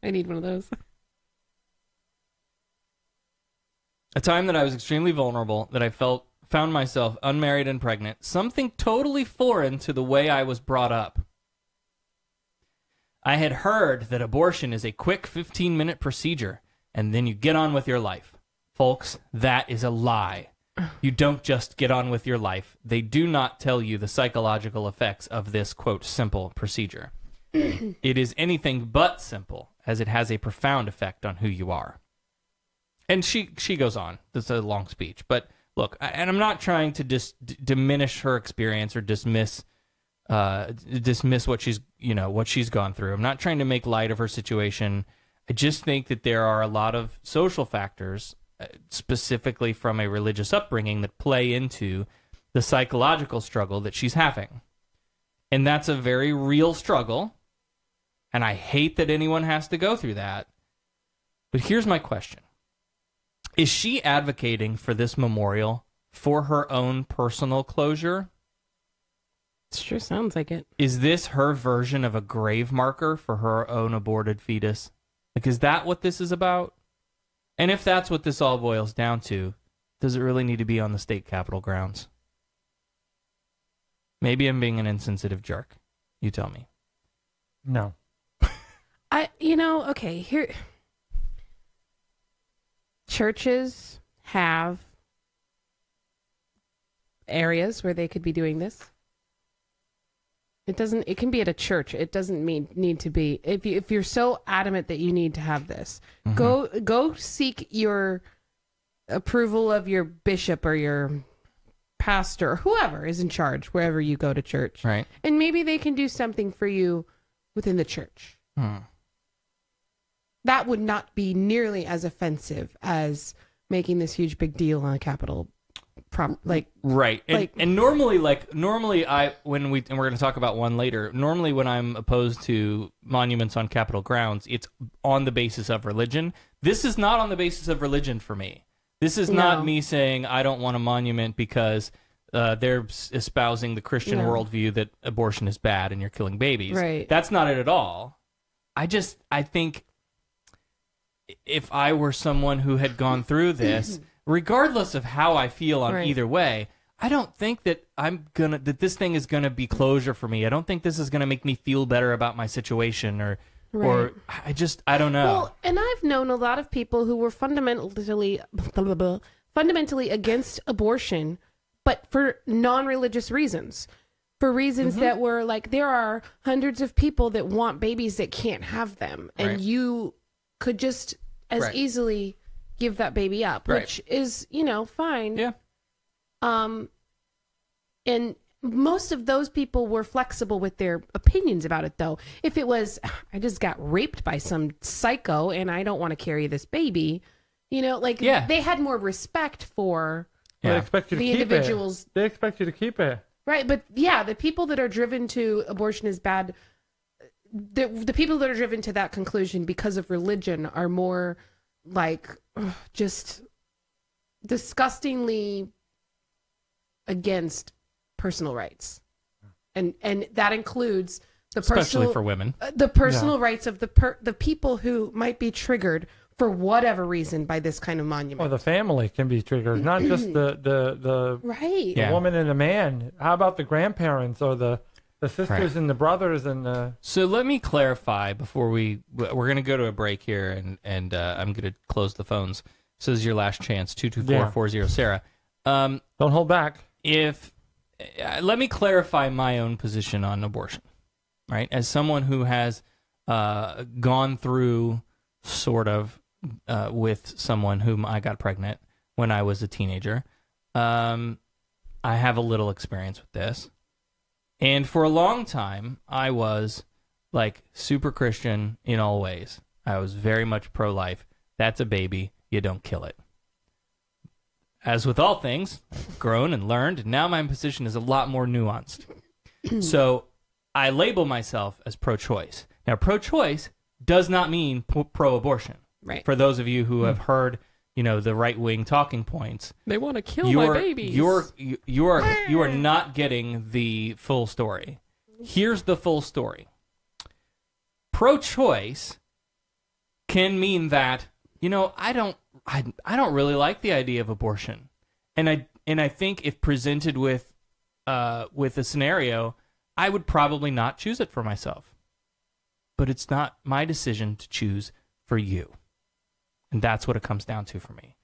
I need one of those. A time that I was extremely vulnerable, that I found myself unmarried and pregnant, something totally foreign to the way I was brought up. I had heard that abortion is a quick 15-minute procedure, and then you get on with your life. Folks, that is a lie. You don't just get on with your life. They do not tell you the psychological effects of this, quote, simple procedure. It is anything but simple, as it has a profound effect on who you are. And she goes on. This is a long speech. But look, and I'm not trying to diminish her experience or dismiss what she's gone through. I'm not trying to make light of her situation. I just think that there are a lot of social factors, specifically from a religious upbringing, that play into the psychological struggle that she's having. And that's a very real struggle. And I hate that anyone has to go through that. But here's my question. Is she advocating for this memorial for her own personal closure? It sure sounds like it. Is this her version of a grave marker for her own aborted fetus? Like, is that what this is about? And if that's what this all boils down to, does it really need to be on the state capitol grounds? Maybe I'm being an insensitive jerk. You tell me. No. Okay, here. Churches have areas where they could be doing this. It can be at a church. It doesn't need to be. If you're so adamant that you need to have this, go seek your approval of your bishop or your pastor or whoever is in charge wherever you go to church. Right. And maybe they can do something for you within the church. That would not be nearly as offensive as making this huge big deal on a Capitol. Right. And normally we're going to talk about one later. Normally when I'm opposed to monuments on Capitol grounds, it's on the basis of religion. This is not on the basis of religion for me. This is not me saying I don't want a monument because they're espousing the Christian worldview that abortion is bad and you're killing babies. Right. That's not it at all. I think if I were someone who had gone through this, regardless of how I feel on either way, I don't think that that this thing is gonna be closure for me. I don't think this is gonna make me feel better about my situation or I don't know. Well, and I've known a lot of people who were fundamentally against abortion, but for non-religious reasons. For reasons that were like, there are hundreds of people that want babies that can't have them. And you could just as easily give that baby up, which is, fine. Yeah. And most of those people were flexible with their opinions about it, though. If it was, I just got raped by some psycho and I don't want to carry this baby, they had more respect for They expect you to the keep individuals. They expect you to keep it. Right, but the people that are driven to abortion is bad, the people that are driven to that conclusion because of religion are more just disgustingly against personal rights. And that includes especially for women. The personal rights of the people who might be triggered for whatever reason by this kind of monument. Or the family can be triggered, not just the woman and the man. How about the grandparents or the sisters and the brothers and the... So let me clarify before we're going to go to a break here and I'm going to close the phones. So this is your last chance, 224-40-SARAH. Don't hold back. Let me clarify my own position on abortion, right? As someone who has gone through sort of with someone whom I got pregnant when I was a teenager, I have a little experience with this. And for a long time, I was super Christian in all ways. I was very much pro-life. That's a baby. You don't kill it. As with all things, I've grown and learned, and now my position is a lot more nuanced. So I label myself as pro-choice. Now, pro-choice does not mean pro-abortion. Right. For those of you who have heard, the right-wing talking points, they want to kill my babies. You are not getting the full story. Here's the full story. Pro-choice can mean that, I don't really like the idea of abortion. And And I think if presented with a scenario, I would probably not choose it for myself. But it's not my decision to choose for you. And that's what it comes down to for me.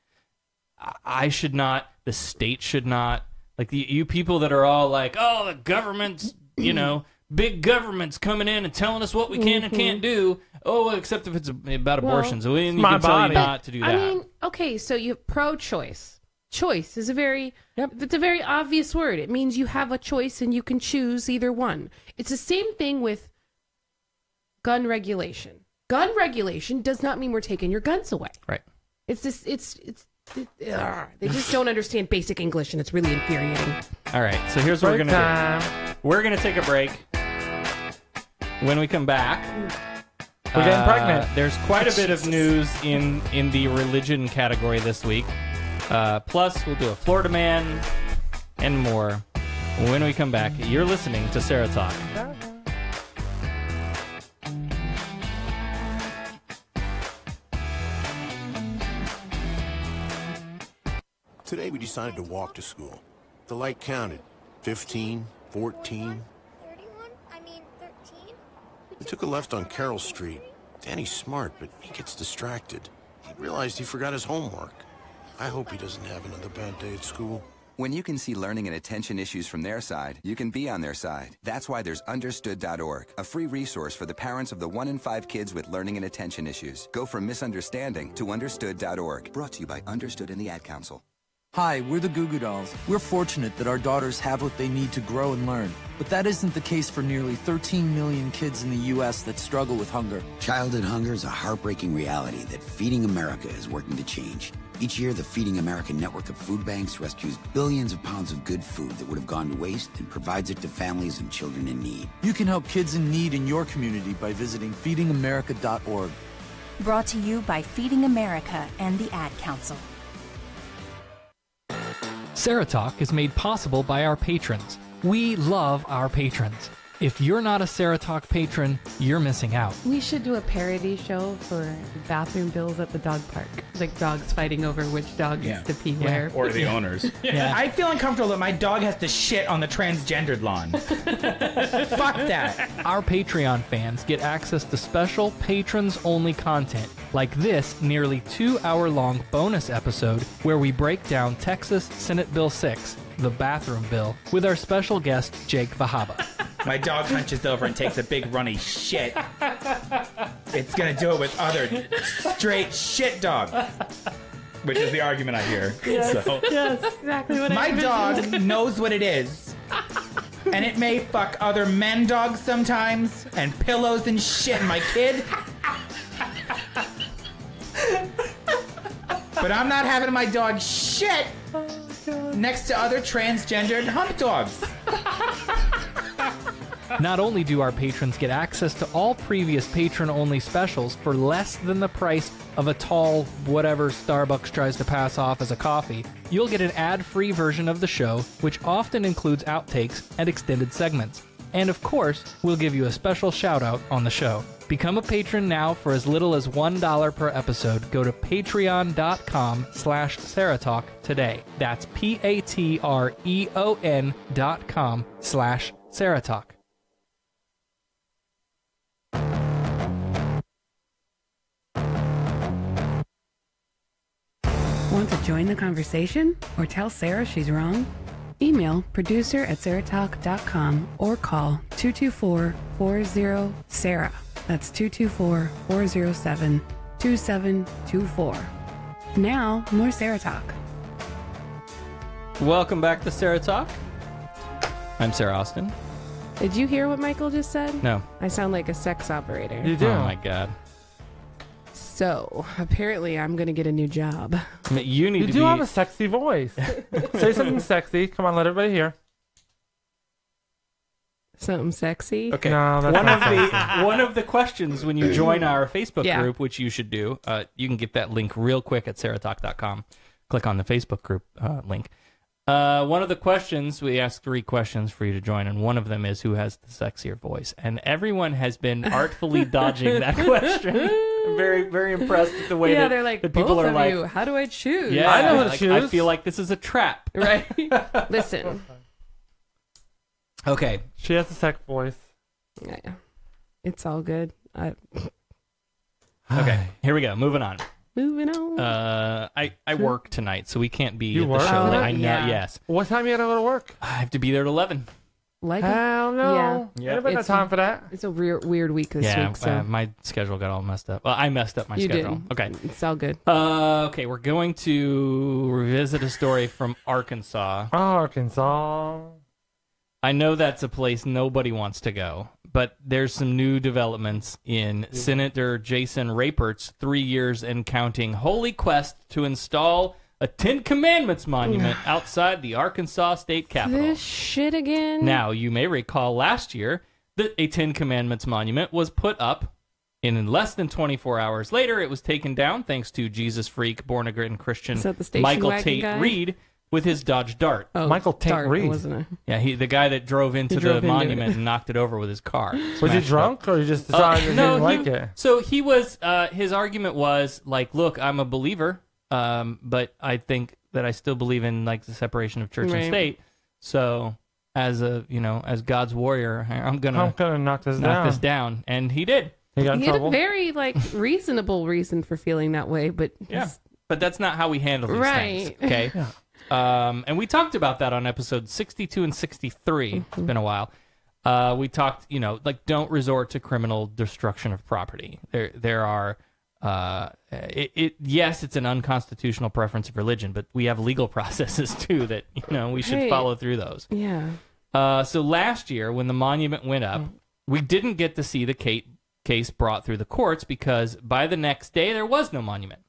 I should not, the state should not, like you people that are all like, oh, the government's, big government's coming in and telling us what we can and can't do. Oh, except if it's about abortions. Well, you can tell you not to do that. I mean, okay, so you have pro-choice. Choice is a very obvious word. It means you have a choice and you can choose either one. It's the same thing with gun regulation. Gun regulation does not mean we're taking your guns away. Right. It's this. They just don't understand basic English, and it's really infuriating. All right, so here's what we're gonna do. We're gonna take a break. When we come back, we're getting pregnant. There's quite a bit of news in the religion category this week. Plus, we'll do a Florida man and more. When we come back, you're listening to Sarah Talk. Today we decided to walk to school. The light counted. 15, 14. 31? I mean, 13? We took a left on Carroll Street. Danny's smart, but he gets distracted. He realized he forgot his homework. I hope he doesn't have another bad day at school. When you can see learning and attention issues from their side, you can be on their side. That's why there's Understood.org, a free resource for the parents of the 1 in 5 kids with learning and attention issues. Go from misunderstanding to Understood.org. Brought to you by Understood and the Ad Council. Hi, we're the Goo Goo Dolls. We're fortunate that our daughters have what they need to grow and learn. But that isn't the case for nearly 13 million kids in the U.S. that struggle with hunger. Childhood hunger is a heartbreaking reality that Feeding America is working to change. Each year, the Feeding America network of food banks rescues billions of pounds of good food that would have gone to waste and provides it to families and children in need. You can help kids in need in your community by visiting feedingamerica.org. Brought to you by Feeding America and the Ad Council. Sarah Talk is made possible by our patrons. We love our patrons. If you're not a Sarah Talk patron, you're missing out. We should do a parody show for bathroom bills at the dog park. Like dogs fighting over which dog gets to pee where. Or the owners. Yeah. I feel uncomfortable that my dog has to shit on the transgendered lawn. Fuck that. Our Patreon fans get access to special patrons-only content, like this nearly 2-hour-long bonus episode where we break down Texas Senate Bill 6, the bathroom bill, with our special guest, Jake Vahaba. My dog hunches over and takes a big runny shit. It's gonna do it with other straight shit dogs. Which is the argument I hear. Yes, so. yes, exactly what My I dog knows what it is. And it may fuck other men dogs sometimes, and pillows and shit, my kid. But I'm not having my dog shit next to other transgendered hump dogs. Not only do our patrons get access to all previous patron-only specials for less than the price of a tall whatever Starbucks tries to pass off as a coffee, you'll get an ad-free version of the show, which often includes outtakes and extended segments. And of course, we'll give you a special shout-out on the show. Become a patron now for as little as $1 per episode. Go to patreon.com/SarahTalk today. That's patreon.com/SarahTalk. Want to join the conversation or tell Sarah she's wrong? Email producer@SarahTalk.com or call 224-40-SARAH. That's 224-407-2724. Now, more Sarah Talk. Welcome back to Sarah Talk. I'm Sarah Austin. Did you hear what Michael just said? No. I sound like a sex operator. You do. Oh my God. So, apparently I'm going to get a new job. You need to do have a sexy voice. Say something sexy. Come on, let everybody hear. Something sexy? Okay. No, that's one of the questions when you join our Facebook Yeah. group, which you should do, you can get that link real quick at SarahTalk.com. Click on the Facebook group link. One of the questions, we ask 3 questions for you to join, and one of them is who has the sexier voice. And everyone has been artfully dodging that question. I'm very, very impressed with the way Yeah, that, they're like, that people both are of like, you. How do I choose? yeah, I know how to like, choose. I feel like this is a trap. Right. Listen. Okay. She has a sex voice. Yeah. It's all good. Okay, here we go. Moving on. Moving on. I work tonight, so we can't be You at work the show. tonight? I know. Yeah. Yes. What time you gotta go to work? I have to be there at 11. Like Hell no. Yeah. Ain't got time for that. It's a weird week this Yeah, week. So my schedule got all messed up. Well, I messed up my you schedule. did. Okay. It's all good. Okay, we're going to revisit a story from Arkansas. Arkansas. I know that's a place nobody wants to go, but there's some new developments in Senator Jason Rapert's 3 years and counting holy quest to install a Ten Commandments monument outside the Arkansas state capitol. This shit again. Now, you may recall last year that a Ten Commandments monument was put up, and in less than 24 hours later, it was taken down thanks to Jesus freak, born-again Christian Is that the station Michael wagon Tate guy? Reed with his Dodge Dart. Oh, Michael Tate Dart, Reed. wasn't it? Yeah, the guy that drove into He drove the into monument it. and knocked it over with his car. Was he Smashed it up. drunk or he just decided he didn't like it? So he was. His argument was like, "Look, I'm a believer, but I think that I still believe in like the separation of church and Right. state. So as as God's warrior, I'm gonna knock this down." And he did. He got in He had trouble. a very reasonable reason for feeling that way, but Yeah, but that's not how we handle these things. Right. Okay. And we talked about that on episodes 62 and 63. It's been a while. We talked, don't resort to criminal destruction of property. There are, yes, it's an unconstitutional preference of religion, but we have legal processes too that, we should Right. follow through those. yeah. So last year when the monument went up, we didn't get to see the case brought through the courts because by the next day there was no monument.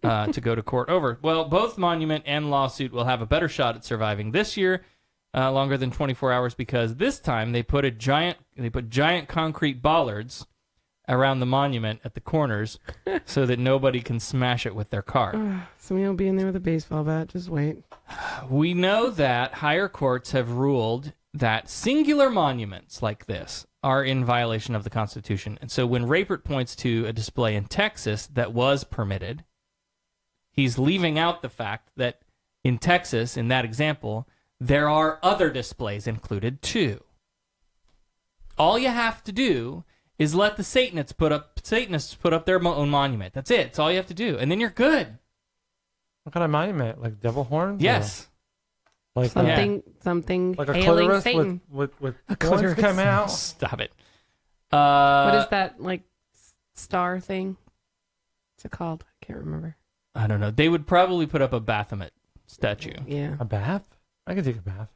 To go to court over. Well, both monument and lawsuit will have a better shot at surviving this year, longer than 24 hours, because this time they put giant concrete bollards around the monument at the corners so that nobody can smash it with their car. Somebody will be in there with a baseball bat. Just wait. We know that higher courts have ruled that singular monuments like this are in violation of the Constitution. And so when Rapert points to a display in Texas that was permitted, he's leaving out the fact that in Texas, in that example, there are other displays included too. All you have to do is let the Satanists put up their own monument. That's it. That's all you have to do, and then you're good. What kind of monument? Like devil horns? Yes. Or like something like a hailing clitoris Satan. with A horns clitoris. come out. Stop it. What is that star thing? What's it called? I can't remember. I don't know. They would probably put up a Baphomet statue. Yeah. A bath? I can take a bath.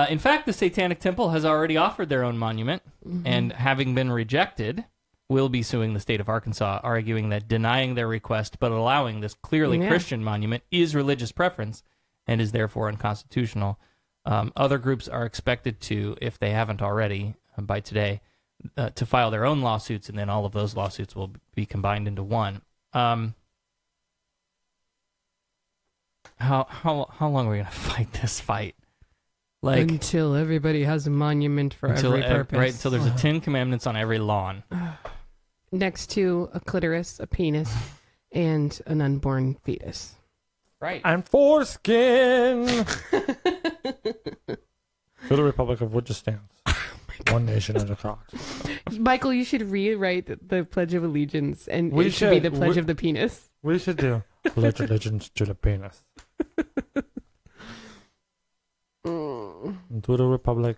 In fact, the Satanic Temple has already offered their own monument, and having been rejected, will be suing the state of Arkansas, arguing that denying their request but allowing this clearly Christian monument is religious preference and is therefore unconstitutional. Other groups are expected to, if they haven't already by today, to file their own lawsuits, and then all of those lawsuits will be combined into one. How long are we gonna fight this fight? Like Until everybody has a monument for every purpose. Right, until there's a 10 Commandments on every lawn. Next to a clitoris, a penis, and an unborn fetus. Right. And foreskin. For the Republic of which it stands. One nation under God. Michael, you should rewrite the Pledge of Allegiance, and We it should be should. the Pledge of the Penis. We should do Pledge Allegiance to the penis. To the Republic.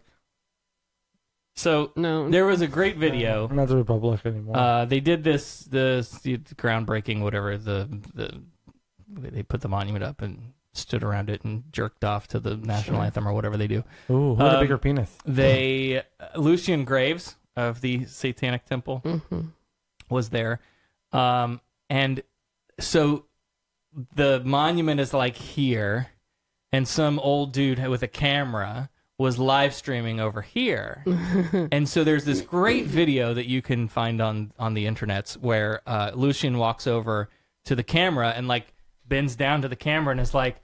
So there was a great video. Not the Republic anymore. They did this groundbreaking whatever they put the monument up and stood around it and jerked off to the national anthem or whatever they do. Ooh, who had a bigger penis? They Lucian Graves of the Satanic Temple was there, and so the monument is like here, and some old dude with a camera was live streaming over here. And so there's this great video that you can find on the internets where Lucian walks over to the camera and like bends down to the camera and is like,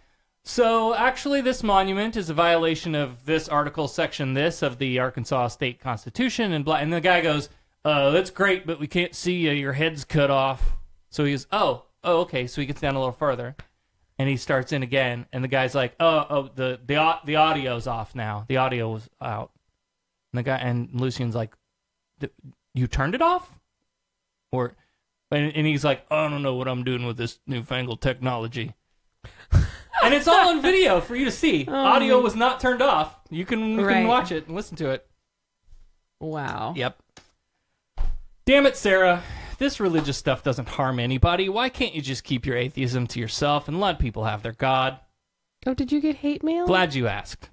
so actually this monument is a violation of this article section this of the Arkansas State Constitution and blah. And the guy goes, that's great, but we can't see you. Your head's cut off. So he goes, oh, okay. So he gets down a little further, and he starts in again. And the guy's like, the audio's off now. The audio was out. And Lucian's like, you turned it off? And he's like, I don't know what I'm doing with this newfangled technology. And it's all on video for you to see. Audio was not turned off. You can watch it and listen to it. Wow. Yep. Damn it, Sarah. This religious stuff doesn't harm anybody. Why can't you just keep your atheism to yourself and let people have their God? Oh, did you get hate mail? Glad you asked.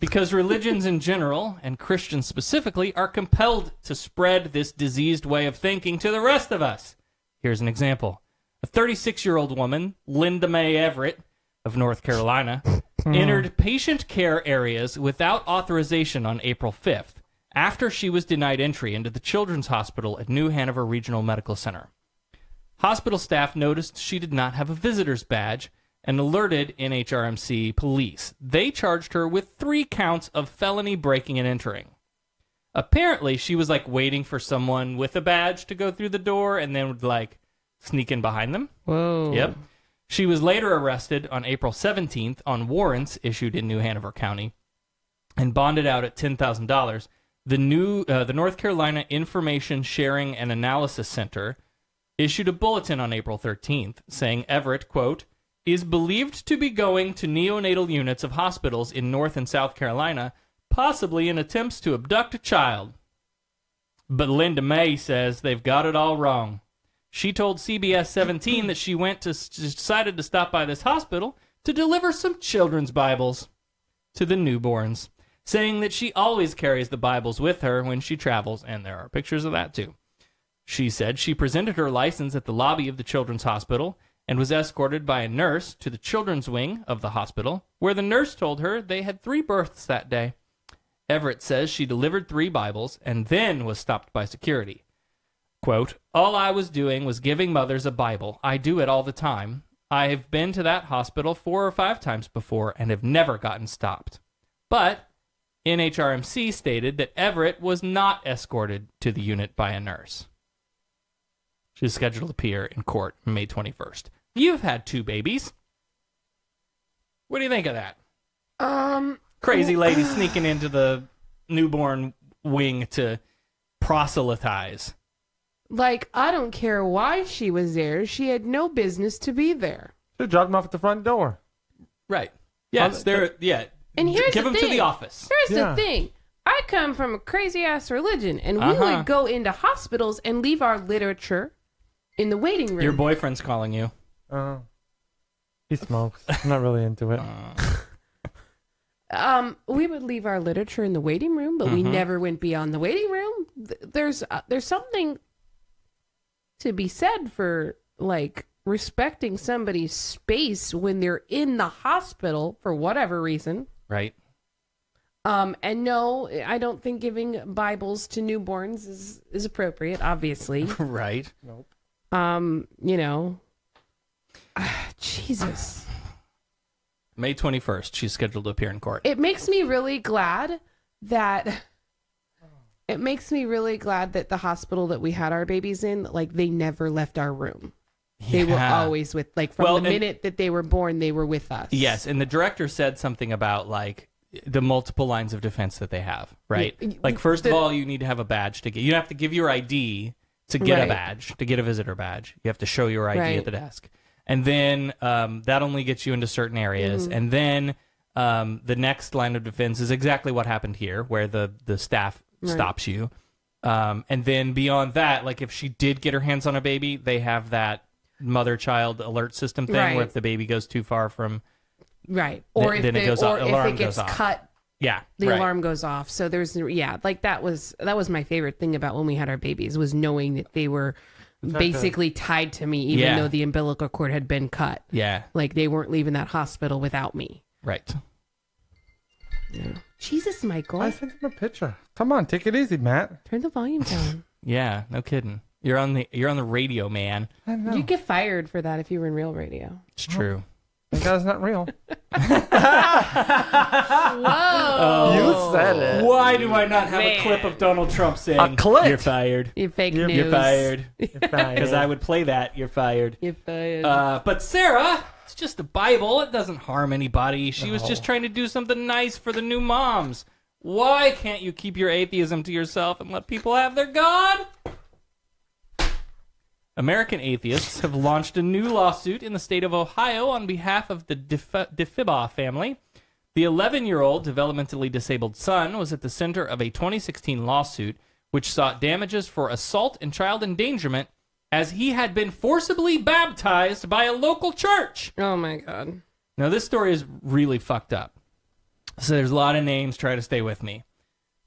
Because religions in general, and Christians specifically, are compelled to spread this diseased way of thinking to the rest of us. Here's an example. A 36-year-old woman, Linda Mae Everett, of North Carolina, entered patient care areas without authorization on April 5th, after she was denied entry into the Children's Hospital at New Hanover Regional Medical Center. Hospital staff noticed she did not have a visitor's badge and alerted NHRMC police. They charged her with 3 counts of felony breaking and entering. Apparently, she was waiting for someone with a badge to go through the door and then would sneak in behind them. Whoa. Yep. She was later arrested on April 17th on warrants issued in New Hanover County and bonded out at $10,000. The North Carolina Information Sharing and Analysis Center issued a bulletin on April 13th saying Everett, quote, is believed to be going to neonatal units of hospitals in North and South Carolina, possibly in attempts to abduct a child. But Linda Mae says they've got it all wrong. She told CBS 17 that she decided to stop by this hospital to deliver some children's Bibles to the newborns, saying that she always carries the Bibles with her when she travels, and there are pictures of that too. She said she presented her license at the lobby of the children's hospital and was escorted by a nurse to the children's wing of the hospital, where the nurse told her they had 3 births that day. Everett says she delivered 3 Bibles and then was stopped by security. Quote, all I was doing was giving mothers a Bible. I do it all the time. I have been to that hospital 4 or 5 times before and have never gotten stopped. But NHRMC stated that Everett was not escorted to the unit by a nurse. She's scheduled to appear in court May 21st. You've had 2 babies. What do you think of that? Crazy lady sneaking into the newborn wing to proselytize. I don't care why she was there. She had no business to be there. Should drop them off at the front door. Right. Yes, And here's give the them thing. to the office. Here's the thing. I come from a crazy-ass religion, and we would go into hospitals and leave our literature in the waiting room. Your boyfriend's calling you. Oh. He smokes. I'm not really into it. We would leave our literature in the waiting room, but we never went beyond the waiting room. There's something to be said for respecting somebody's space when they're in the hospital for whatever reason. Right. And no, I don't think giving Bibles to newborns is appropriate, obviously. Right. Nope. Jesus. May 21st, she's scheduled to appear in court. It makes me really glad that the hospital that we had our babies in, they never left our room. They were always with, from the minute that they were born, they were with us. Yes, and the director said something about, the multiple lines of defense that they have, right? First of all, you need to have a badge to get. You have to give your ID to get a badge, to get a visitor badge. You have to show your ID at the desk. And then that only gets you into certain areas. And then the next line of defense is exactly what happened here, where the staff stops you. And then beyond that, if she did get her hands on a baby, they have that mother-child alert system thing where if the baby goes too far from... Right. Or if it gets cut, the alarm goes off. So there's, that was my favorite thing about when we had our babies, was knowing that they were basically tied to me, even though the umbilical cord had been cut. Yeah. They weren't leaving that hospital without me. Right. Yeah. Jesus, Michael. I sent him a picture. Come on, take it easy, Matt. Turn the volume down. Yeah, no kidding. You're on the radio, man. You'd get fired for that if you were in real radio. It's true. That's not real. Whoa. You said it. Why do I not have a clip of Donald Trump saying, A clip? "You're fired. You fake You're news. fired." You're fired. Because I would play that. You're fired. You're fired. But Sarah, it's just a Bible. It doesn't harm anybody. She was just trying to do something nice for the new moms. Why can't you keep your atheism to yourself and let people have their God? American atheists have launched a new lawsuit in the state of Ohio on behalf of the DeFibaugh family. The 11-year-old developmentally disabled son was at the center of a 2016 lawsuit which sought damages for assault and child endangerment as he had been forcibly baptized by a local church. Oh, my God. Now, this story is really fucked up. So there's a lot of names. Try to stay with me.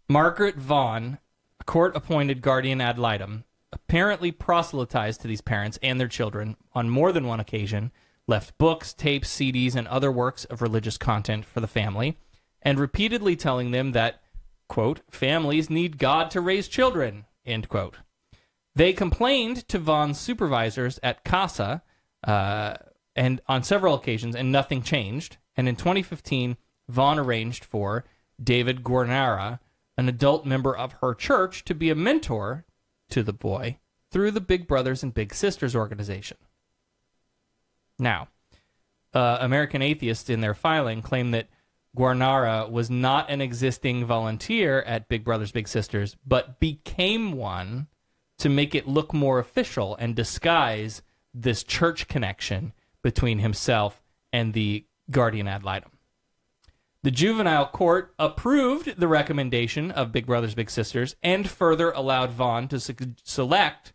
Margaret Vaughn, a court-appointed guardian ad litem, apparently proselytized to these parents and their children on more than one occasion, left books, tapes, CDs, and other works of religious content for the family, and repeatedly telling them that, quote, families need God to raise children, end quote. They complained to Vaughn's supervisors at CASA and on several occasions, and nothing changed. And in 2015, Vaughn arranged for David Guarnara, an adult member of her church, to be a mentor to the boy through the Big Brothers and Big Sisters organization. Now, American atheists in their filing claim that Guarnara was not an existing volunteer at Big Brothers Big Sisters, but became one to make it look more official and disguise this church connection between himself and the guardian ad litem. The juvenile court approved the recommendation of Big Brothers Big Sisters and further allowed Vaughn to select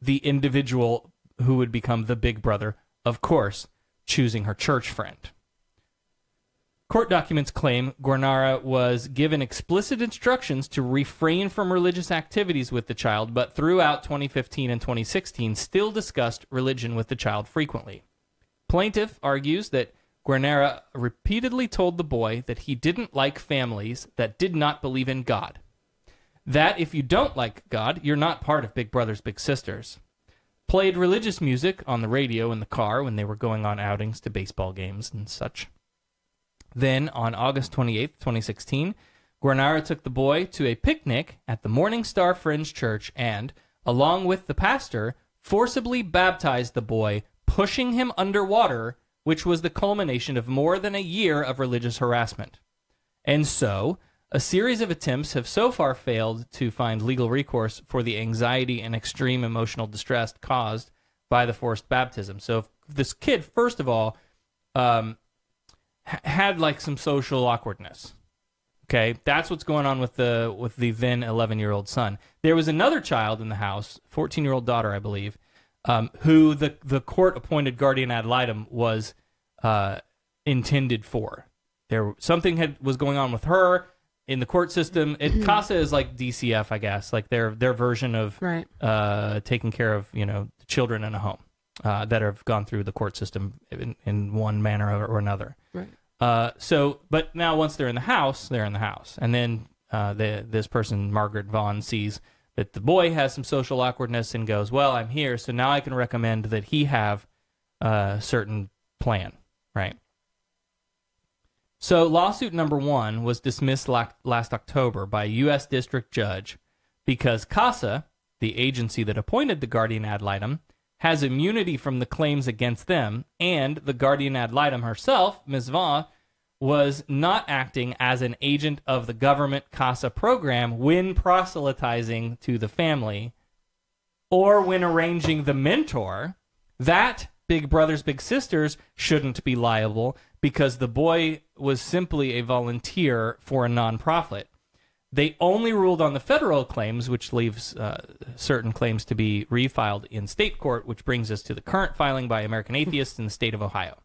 the individual who would become the big brother, of course, choosing her church friend. Court documents claim Guarnara was given explicit instructions to refrain from religious activities with the child, but throughout 2015 and 2016 still discussed religion with the child frequently. Plaintiff argues that Guarnara repeatedly told the boy that he didn't like families that did not believe in God. That if you don't like God, you're not part of Big Brothers Big Sisters. Played religious music on the radio in the car when they were going on outings to baseball games and such. Then, on August 28, 2016, Guarnara took the boy to a picnic at the Morning Star Friends Church and, along with the pastor, forcibly baptized the boy, pushing him underwater, which was the culmination of more than a year of religious harassment. And so, a series of attempts have so far failed to find legal recourse for the anxiety and extreme emotional distress caused by the forced baptism. So this kid, first of all, had like some social awkwardness. Okay, that's what's going on with the then 11-year-old son. There was another child in the house, 14-year-old daughter, I believe, who the court-appointed guardian ad litem was intended for. Something was going on with her in the court system. CASA is like DCF, I guess, like their version of taking care of children in a home that have gone through the court system in one manner or another. Right. But now once they're in the house, and then this person, Margaret Vaughn, sees that the boy has some social awkwardness and goes, well, I'm here, so now I can recommend that he have a certain plan, right? So lawsuit number 1 was dismissed last October by a U.S. district judge because CASA, the agency that appointed the guardian ad litem, has immunity from the claims against them, and the guardian ad litem herself, Ms. Vaughn, was not acting as an agent of the government CASA program when proselytizing to the family or when arranging the mentor. That Big Brothers Big Sisters shouldn't be liable because the boy was simply a volunteer for a nonprofit. They only ruled on the federal claims, which leaves certain claims to be refiled in state court, which brings us to the current filing by American atheists in the state of Ohio.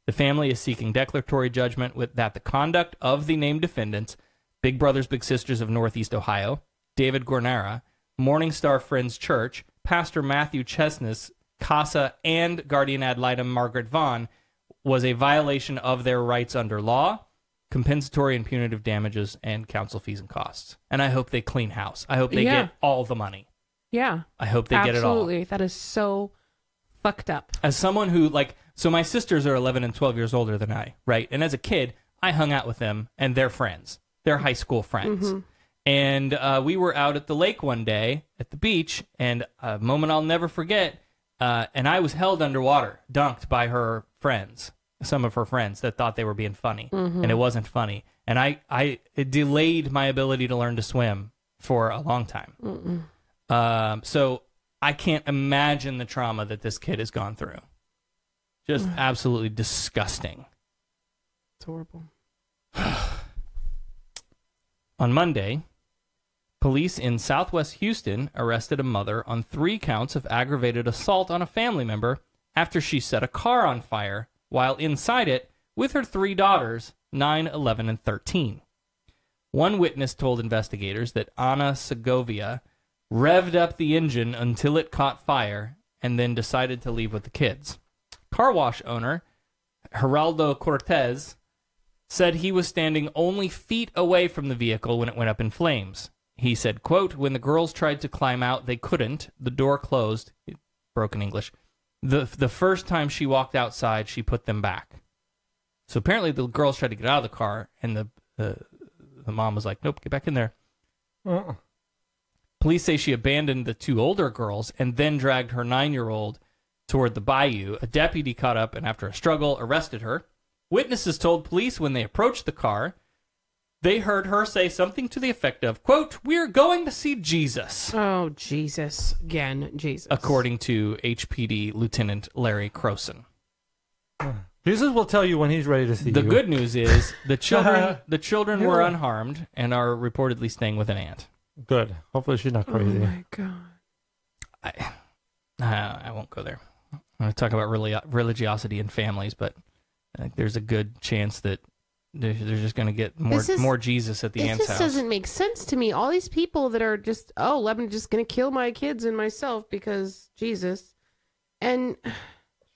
The family is seeking declaratory judgment that the conduct of the named defendants, Big Brothers Big Sisters of Northeast Ohio, David Guarnara, Morning Star Friends Church, Pastor Matthew Chesness, CASA, and guardian ad litem Margaret Vaughn, was a violation of their rights under law, compensatory and punitive damages, and counsel fees and costs. And I hope they clean house. I hope they get all the money. Yeah. I hope they get it all. Absolutely. That is so fucked up. As someone who, like, so my sisters are 11 and 12 years older than I, right? And as a kid, I hung out with them and their friends. They're high school friends. Mm-hmm. And we were out at the lake one day at the beach, and a moment I'll never forget, and I was held underwater, dunked by her friends, some of her friends that thought they were being funny, and it wasn't funny. And it delayed my ability to learn to swim for a long time. So I can't imagine the trauma that this kid has gone through. Just absolutely disgusting. It's horrible. On Monday, police in Southwest Houston arrested a mother on 3 counts of aggravated assault on a family member after she set a car on fire while inside it with her 3 daughters, 9, 11, and 13. One witness told investigators that Ana Segovia revved up the engine until it caught fire and then decided to leave with the kids. Car wash owner Geraldo Cortez said he was standing only feet away from the vehicle when it went up in flames. He said, quote, when the girls tried to climb out, they couldn't. The door closed. Broken English. The first time she walked outside, she put them back. So apparently the girls tried to get out of the car, and the mom was like, nope, get back in there. Police say she abandoned the 2 older girls and then dragged her 9-year-old toward the bayou. A deputy caught up and after a struggle arrested her. Witnesses told police when they approached the car, they heard her say something to the effect of, quote, we're going to see Jesus. Oh, Jesus. Again, Jesus. According to HPD Lieutenant Larry Croson. Jesus will tell you when he's ready to see you. The good news is the children were unharmed and are reportedly staying with an aunt. Good. Hopefully she's not crazy. Oh, my God. I won't go there. I'm going to talk about religiosity in families, but I think there's a good chance that they're just going to get more Jesus at the aunt's house. This doesn't make sense to me. All these people that are just, I'm just going to kill my kids and myself because Jesus. And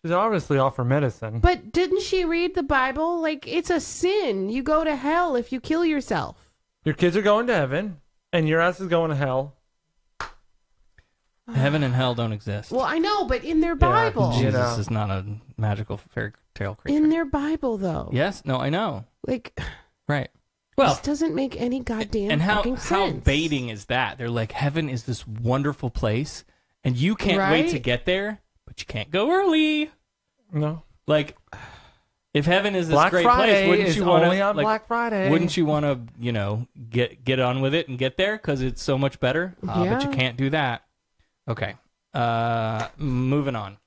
she's obviously off her medicine. But didn't she read the Bible? Like, it's a sin. You go to hell if you kill yourself. Your kids are going to heaven, and your ass is going to hell. Heaven and hell don't exist. Well, I know, but in their Bible. Jesus is not a magical fairy tale creature. In their Bible, though. Yes? No, I know. Like, right. Well, this doesn't make any goddamn and fucking sense. how baiting is that? They're like, heaven is this wonderful place, and you can't wait to get there, but you can't go early. No. Like, if heaven is this Black great Friday place, wouldn't is you want only to? on Black Friday. Wouldn't you want to, get on with it and get there because it's so much better? But you can't do that. Okay. Moving on.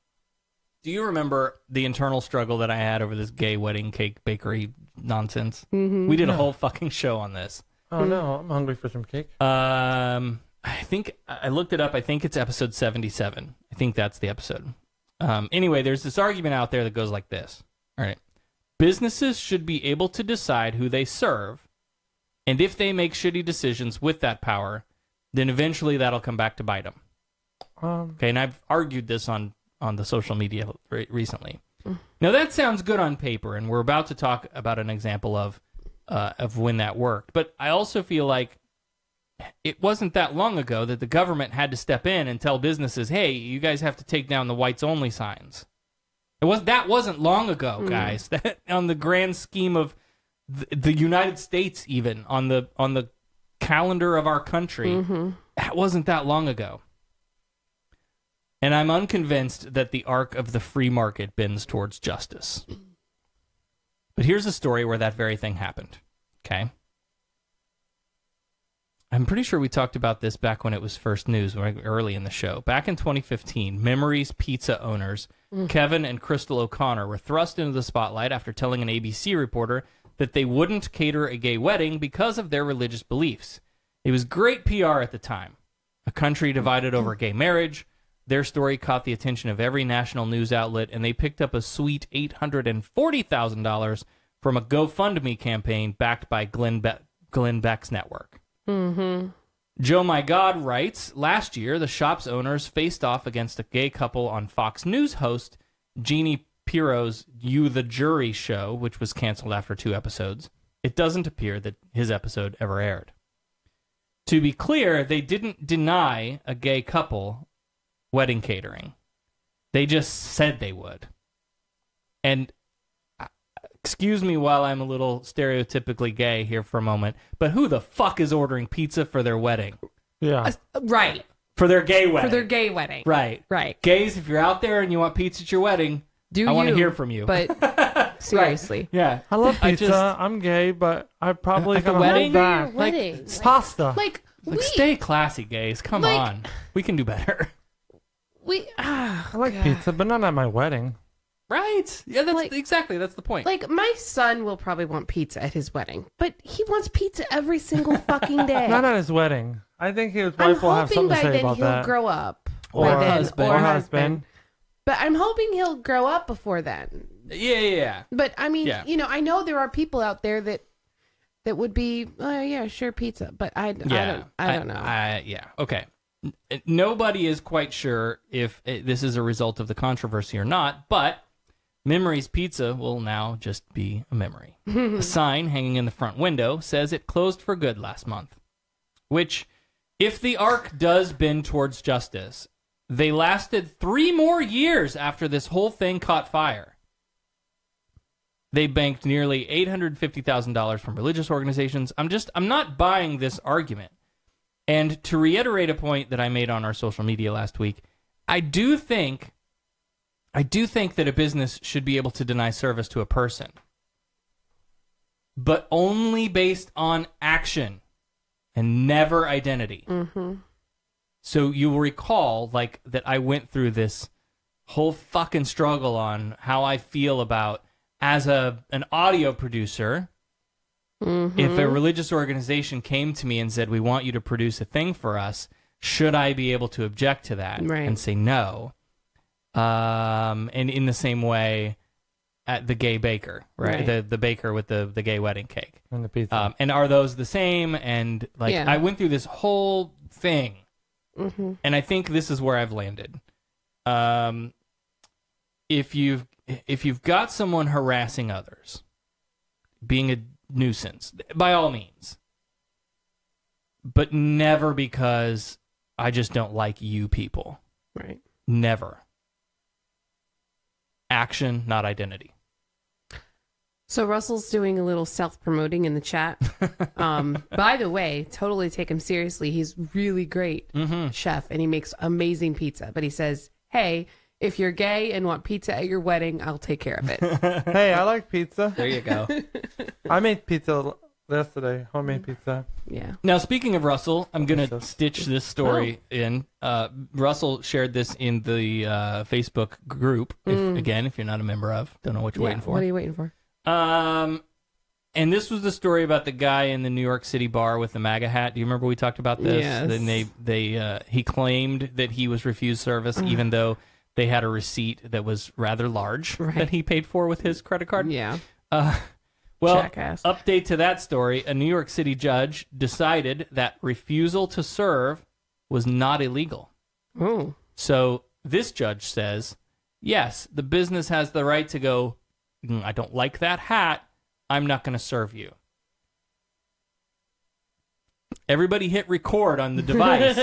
Do you remember the internal struggle that I had over this gay wedding cake bakery nonsense? Mm-hmm. We did a whole fucking show on this. Oh no, I'm hungry for some cake. I think I looked it up. I think it's episode 77. I think that's the episode. Anyway, there's this argument out there that goes like this. All right. Businesses should be able to decide who they serve, and if they make shitty decisions with that power, then eventually that'll come back to bite them. Okay, and I've argued this on the social media recently. Now that sounds good on paper, and we're about to talk about an example of when that worked. But I also feel like it wasn't that long ago that the government had to step in and tell businesses, "Hey, you guys have to take down the whites only signs." That wasn't long ago, guys. That on the grand scheme of the United States, even on the calendar of our country, that wasn't that long ago. And I'm unconvinced that the arc of the free market bends towards justice. But here's a story where that very thing happened. Okay? I'm pretty sure we talked about this back when it was first news, early in the show. Back in 2015, Memories Pizza owners Kevin and Crystal O'Connor were thrust into the spotlight after telling an ABC reporter that they wouldn't cater a gay wedding because of their religious beliefs. It was great PR at the time. A country divided over gay marriage. Their story caught the attention of every national news outlet, and they picked up a sweet $840,000 from a GoFundMe campaign backed by Glenn Beck's network. Joe My God writes, last year, the shop's owners faced off against a gay couple on Fox News host Jeannie Pirro's You the Jury show, which was canceled after 2 episodes. It doesn't appear that his episode ever aired. To be clear, they didn't deny a gay couple wedding catering. They just said they would. And excuse me while I'm a little stereotypically gay here for a moment, but who the fuck is ordering pizza for their wedding? Yeah. Right. For their gay wedding. For their gay wedding. Right. Right. Gays, if you're out there and you want pizza at your wedding, I want to hear from you. But seriously. Yeah. I love pizza. I'm gay, but I probably at the gonna wedding? hold back. Wedding. Pasta. Like, stay classy, gays. Come on. We can do better. I like pizza, but not at my wedding. Right. Yeah, that's exactly. That's the point. Like, my son will probably want pizza at his wedding, but he wants pizza every single fucking day. Not at his wedding. I think his wife will have something to say about that. I'm hoping by then he'll grow up. Or husband. But I'm hoping he'll grow up before then. Yeah. But I mean, Yeah. I know there are people out there that would be, yeah, sure, pizza. But I don't know. Yeah. Okay. Nobody is quite sure if this is a result of the controversy or not, but Memory's Pizza will now just be a memory. A sign hanging in the front window says it closed for good last month, which, if the arc does bend towards justice, they lasted 3 more years after this whole thing caught fire. They banked nearly $850,000 from religious organizations. I'm not buying this argument. And to reiterate a point that I made on our social media last week, I do think that a business should be able to deny service to a person, but only based on action and never identity. Mm-hmm. So you will recall, that I went through this whole fucking struggle on how I feel about, as an audio producer, if a religious organization came to me and said, we want you to produce a thing for us, should I be able to object to that and say no? And in the same way, at the gay baker, right? The baker with the gay wedding cake. And the pizza. And are those the same? And I went through this whole thing. Mm-hmm. And I think this is where I've landed. If you've got someone harassing others, being a nuisance, by all means, but never because I just don't like you people. Right. Never. Action, not identity. So Russell's doing a little self-promoting in the chat. By the way, totally take him seriously. He's really great chef, and he makes amazing pizza. But he says, hey, if you're gay and want pizza at your wedding, I'll take care of it. Hey, I like pizza. There you go. I made pizza yesterday, homemade pizza. Yeah. Now, speaking of Russell, I'm going to stitch this story in. Russell shared this in the Facebook group. If you're not a member of, don't know what you're waiting for. What are you waiting for? And this was the story about the guy in the New York City bar with the MAGA hat. Do you remember we talked about this? Yes. Then he claimed that he was refused service, even though they had a receipt that was rather large that he paid for with his credit card. Yeah. Well, Jackass. update to that story. A New York City judge decided that refusal to serve was not illegal. Oh. So this judge says, yes, the business has the right to go, I don't like that hat, I'm not going to serve you. Everybody hit record on the device.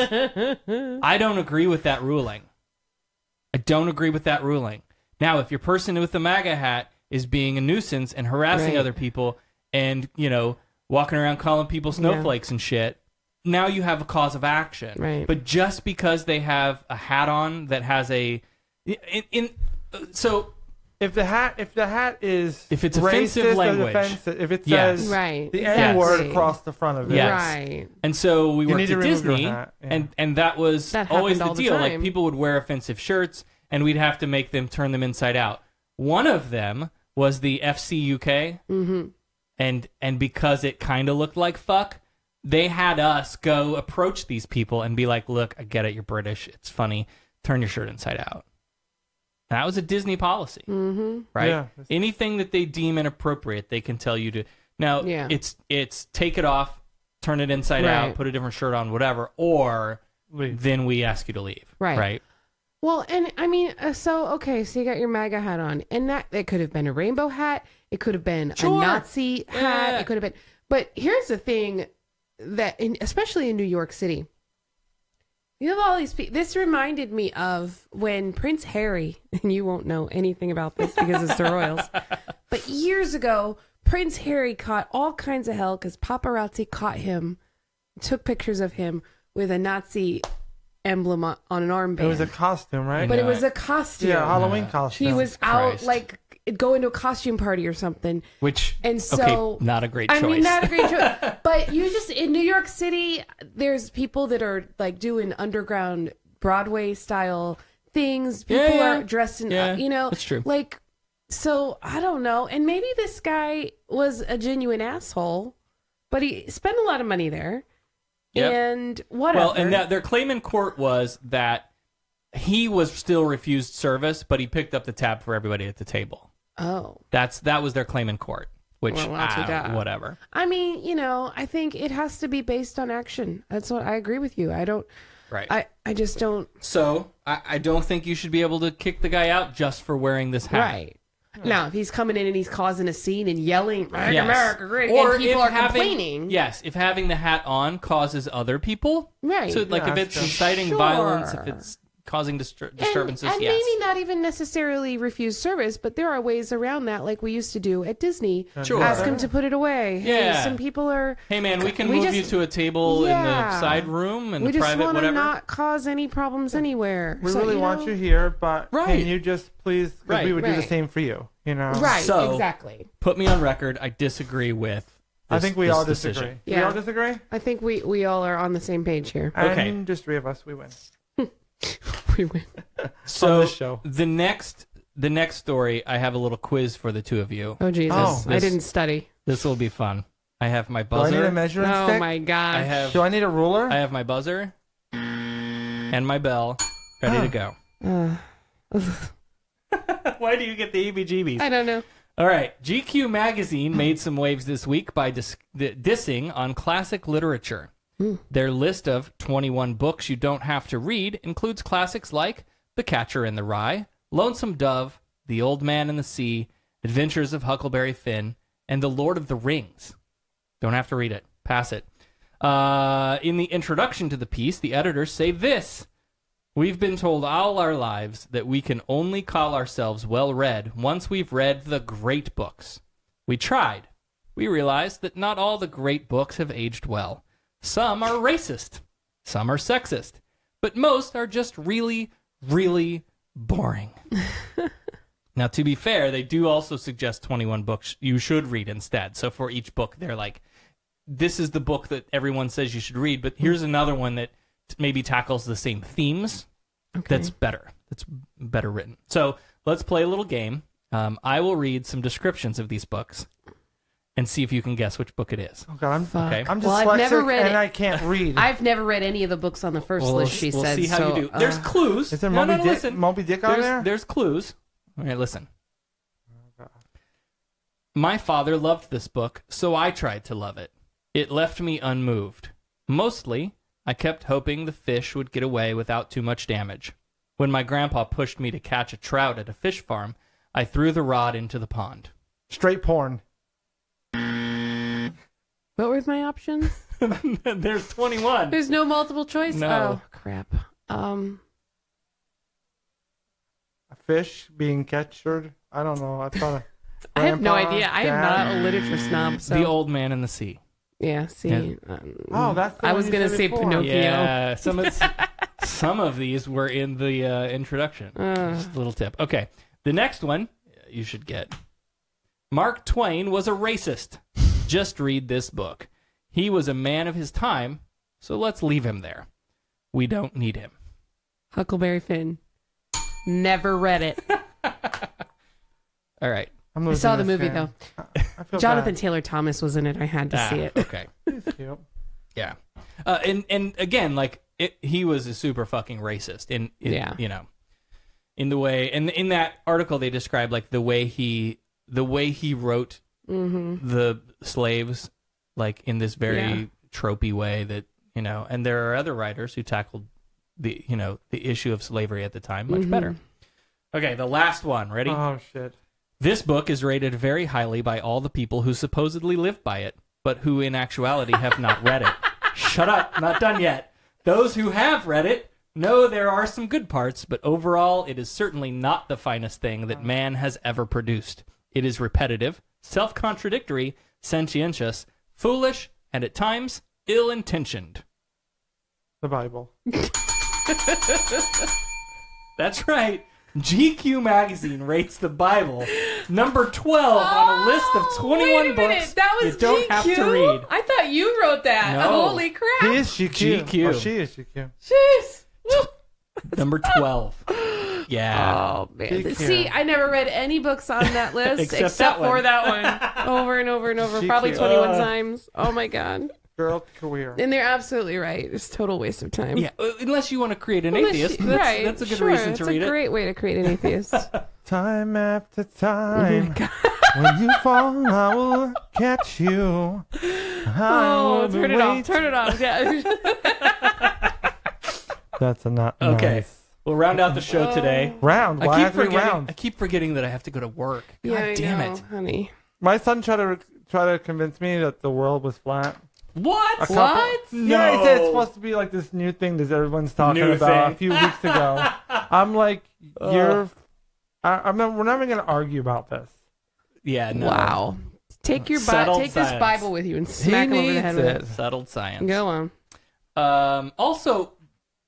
I don't agree with that ruling. Now, if your person with the MAGA hat is being a nuisance and harassing other people and, walking around calling people snowflakes and shit, now you have a cause of action. Right. But just because they have a hat on that has a... So... If the hat is if it's racist offensive language, if it says the N word across the front of it, right. And so we worked at Disney, hat, and that was always the deal. time. Like people would wear offensive shirts, and we'd have to make them turn them inside out. One of them was the FC UK, and because it kind of looked like fuck, they had us go approach these people and be like, "Look, I get it, you're British. It's funny. Turn your shirt inside out." That was a Disney policy, right? Yeah. Anything that they deem inappropriate, they can tell you to. Now, it's take it off, turn it inside out, put a different shirt on, whatever, or then we ask you to leave, right? Well, and I mean, so you got your MAGA hat on, and that it could have been a rainbow hat, it could have been a Nazi hat, it could have been. But here's the thing that, especially in New York City, You have all these people. This reminded me of when Prince Harry, and you won't know anything about this because it's the royals, but years ago, Prince Harry caught all kinds of hell because paparazzi caught him, took pictures of him with a Nazi emblem on an armband. It was a costume, right? But it was a costume. Yeah, Halloween costume. He was out like going to a costume party or something. And so not a great choice. I mean, not a great choice. But you just in New York City, there's people that are like doing underground Broadway style things. People are dressed in, you know, that's true. Like, so I don't know. And maybe this guy was a genuine asshole, but he spent a lot of money there. Yep. And whatever. Well, and their claim in court was that he was still refused service, but he picked up the tab for everybody at the table. Oh. That was their claim in court, which, Well, whatever. I mean, you know, I think it has to be based on action. That's what I agree with you. I don't. Right. I just don't. So, I don't think you should be able to kick the guy out just for wearing this hat. Right. Now, if he's coming in and he's causing a scene and yelling, "Make Yes. America great," Or and people if are having, complaining. Yes, if having the hat on causes other people. Right. So, like, if it's inciting violence, if it's causing disturbances, and yes. maybe not even necessarily refuse service, but there are ways around that, like we used to do at Disney. Sure. Ask him to put it away. Yeah. Hey, some people are. Hey, man, we can move you to a table in the side room and we the just private want to whatever. not cause any problems anywhere. We So, really you want know- you here, but Right. can you just please? Because we would do the Right. same for you. You know. Right. So, exactly. Put me on record. I disagree with this, I think we this all decision. disagree. We all disagree. I think we all are on the same page here. And just three of us, we win. We win. So this show. the next story, I have a little quiz for the two of you. Oh Jesus! I didn't study. This will be fun. I have my Do I buzzer. need a measuring Oh stick? my gosh! Do I need a ruler? I have my buzzer and my bell ready to go. Why do you get the EBGBs? I don't know. All right. GQ magazine made some waves this week by dissing on classic literature. Their list of 21 books you don't have to read includes classics like The Catcher in the Rye, Lonesome Dove, The Old Man and the Sea, Adventures of Huckleberry Finn, and The Lord of the Rings. Don't have to read it. Pass it. In the introduction to the piece, the editors say this: "We've been told all our lives that we can only call ourselves well-read once we've read the great books. We tried. We realized that not all the great books have aged well. Some are racist. Some are sexist. But most are just really, really boring." Now, to be fair, they do also suggest 21 books you should read instead. So for each book, they're like, this is the book that everyone says you should read, but here's another one that maybe tackles the same themes. That's better. That's better written. So let's play a little game. I will read some descriptions of these books and see if you can guess which book it is. Oh God, Okay. I'm Well, I've never dyslexic read and it. I can't read. I've never read any of the books on the first Well, list. She we'll said. see how so, you do. There's clues. Is there No, Moby listen. Dick on there? There's clues. All right, listen. My father loved this book, so I tried to love it. It left me unmoved. Mostly, I kept hoping the fish would get away without too much damage. When my grandpa pushed me to catch a trout at a fish farm, I threw the rod into the pond. Straight porn. What were my options? There's 21. There's no multiple choice. No. Oh crap. A fish being captured. I don't know. I thought. I have no Grandpa, idea. I am Dad. not a literature snob. So The Old Man and the Sea. yeah. See. Yeah. Oh, that's. The I one was you gonna said say before. Pinocchio. Yeah, some of these were in the introduction. Just a little tip. Okay, the next one you should get. Mark Twain was a racist. Just read this book. He was a man of his time, so let's leave him there. We don't need him. Huckleberry Finn. Never read it. All right. I saw the movie though. I feel Jonathan bad. Taylor Thomas was in it. I had to see it. Okay. He's cute. Yeah. And again, like he was a super fucking racist in Yeah. you know, in the way, and in that article they described like the way he wrote the slaves, like in this very tropey way that, you know, and there are other writers who tackled the, you know, the issue of slavery at the time much better. Okay, the last one. Ready? Oh shit. This book is rated very highly by all the people who supposedly live by it, but who in actuality have not read it. Shut up, not done yet. Those who have read it No, there are some good parts, but overall, it is certainly not the finest thing that man has ever produced. It is repetitive, self-contradictory, sentientious, foolish, and at times, ill-intentioned. The Bible. That's right. GQ magazine rates the Bible number 12 on a list of 21 books that was you don't GQ? have to read. I thought you wrote that. No. Holy crap. He is GQ. GQ. Oh, she is GQ. Jeez. Number 12. Yeah. Oh, man. GQ. See, I never read any books on that list Except except that one. for that one. Over and over and over. GQ. Probably 21 times. Oh, my God. Girl career. And they're absolutely right. It's a total waste of time. Yeah, unless you want to create an Unless atheist. you- That's, right. that's a good Sure, reason it's to read a it. great way to create an atheist. Time after time. When you fall, I will catch you. Oh, turn it off. Turn it off. Yeah. That's a not Okay. nice. We'll round out the show today. Round. Why have to be round? I keep forgetting that I have to go to work. God Yeah, I damn know, it. honey. My son tried to convince me that the world was flat. What? Yeah, he said it's supposed to be like this new thing that everyone's talking New about thing. a few weeks ago. I'm like, we're never going to argue about this. Yeah, no. Wow. Take your Settled take science. this Bible with you and smack him over the head with it. Settled science. Go on. Also,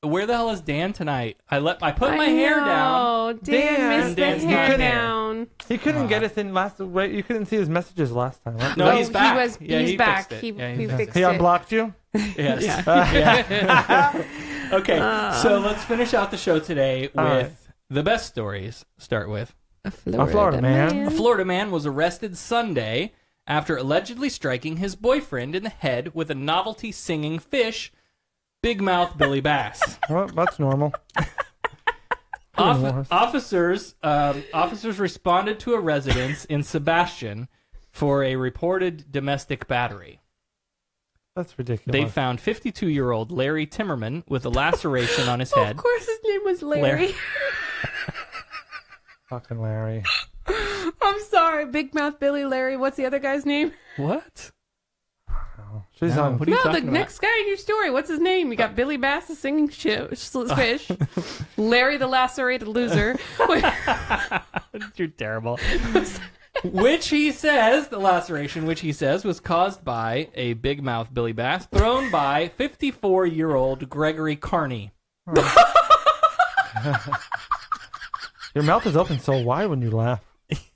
where the hell is Dan tonight? I put my hair down. Oh, Dan missed the Dan's hair not down. He couldn't get us in last. Wait, you couldn't see his messages last time, right? No, he's back. He's he back. fixed it. He Yeah, he's back. fixed He it. unblocked you? Yes. Yeah. Okay, so let's finish out the show today with right. the best stories. Start with A Florida man. a Florida man was arrested Sunday after allegedly striking his boyfriend in the head with a novelty singing fish, Big Mouth Billy Bass. Well, that's normal. Officers responded to a residence in Sebastian for a reported domestic battery. That's ridiculous. They found 52-year-old Larry Timmerman with a laceration on his head. Of course, his name was Larry. Fucking Larry. I'm sorry, Big Mouth Billy, Larry. What's the other guy's name? What? She's on. What are you No, the talking about? next guy in your story. What's his name? You got Billy Bass, the singing fish. Larry, the lacerated loser. You're terrible. Which he says, the laceration, which he says was caused by a big mouth Billy Bass thrown by 54-year-old Gregory Carney. Your mouth is open so wide when you laugh.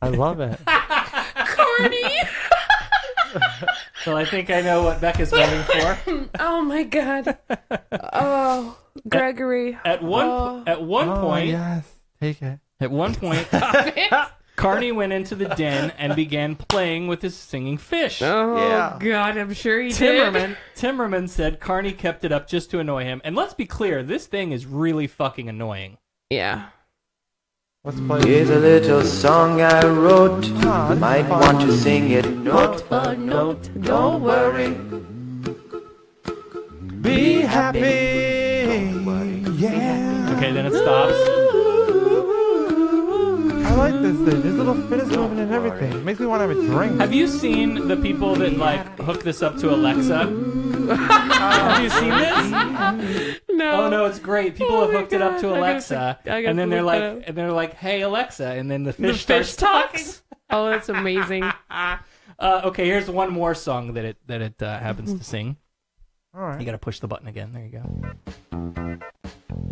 I love it. Carney. Well, I think I know what Becca's voting for. Oh my God. Oh, Gregory. At one point, yes, take it. At one point, Carney went into the den and began playing with his singing fish. Oh Yeah. God, I'm sure he did. Timmerman said Carney kept it up just to annoy him. And let's be clear, this thing is really fucking annoying. Yeah. Let's play. Here's a little song I wrote. You might want to sing it note for note. Don't worry. Be happy. Yeah. Okay, then it stops. I like this thing. This little fin is moving and everything. It makes me want to have a drink. Have you seen the people that like hook this up to Alexa? Have you seen this? No. Oh no, it's great. People have hooked it up to Alexa, I gotta and then look they're like, "Hey Alexa," and then the The fish fish starts talks. Oh, that's amazing. Okay, here's one more song that it happens to sing. All right. You gotta push the button again. There you go.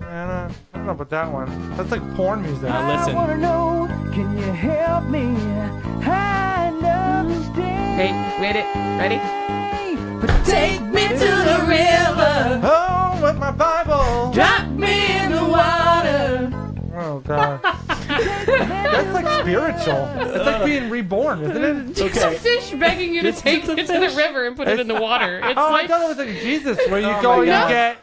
I don't know about that one. That's like porn music. Now listen. know, can you help me? I understand. Hey, wait it. Ready? Take me to the river. Oh, with my Bible. Drop me in the water. Oh God. That's like spiritual. It's like being reborn, isn't it? It's a fish begging you to take it to the river and put it in the water. It's oh, like, I thought it was like Jesus, where you Oh go, my you God. get,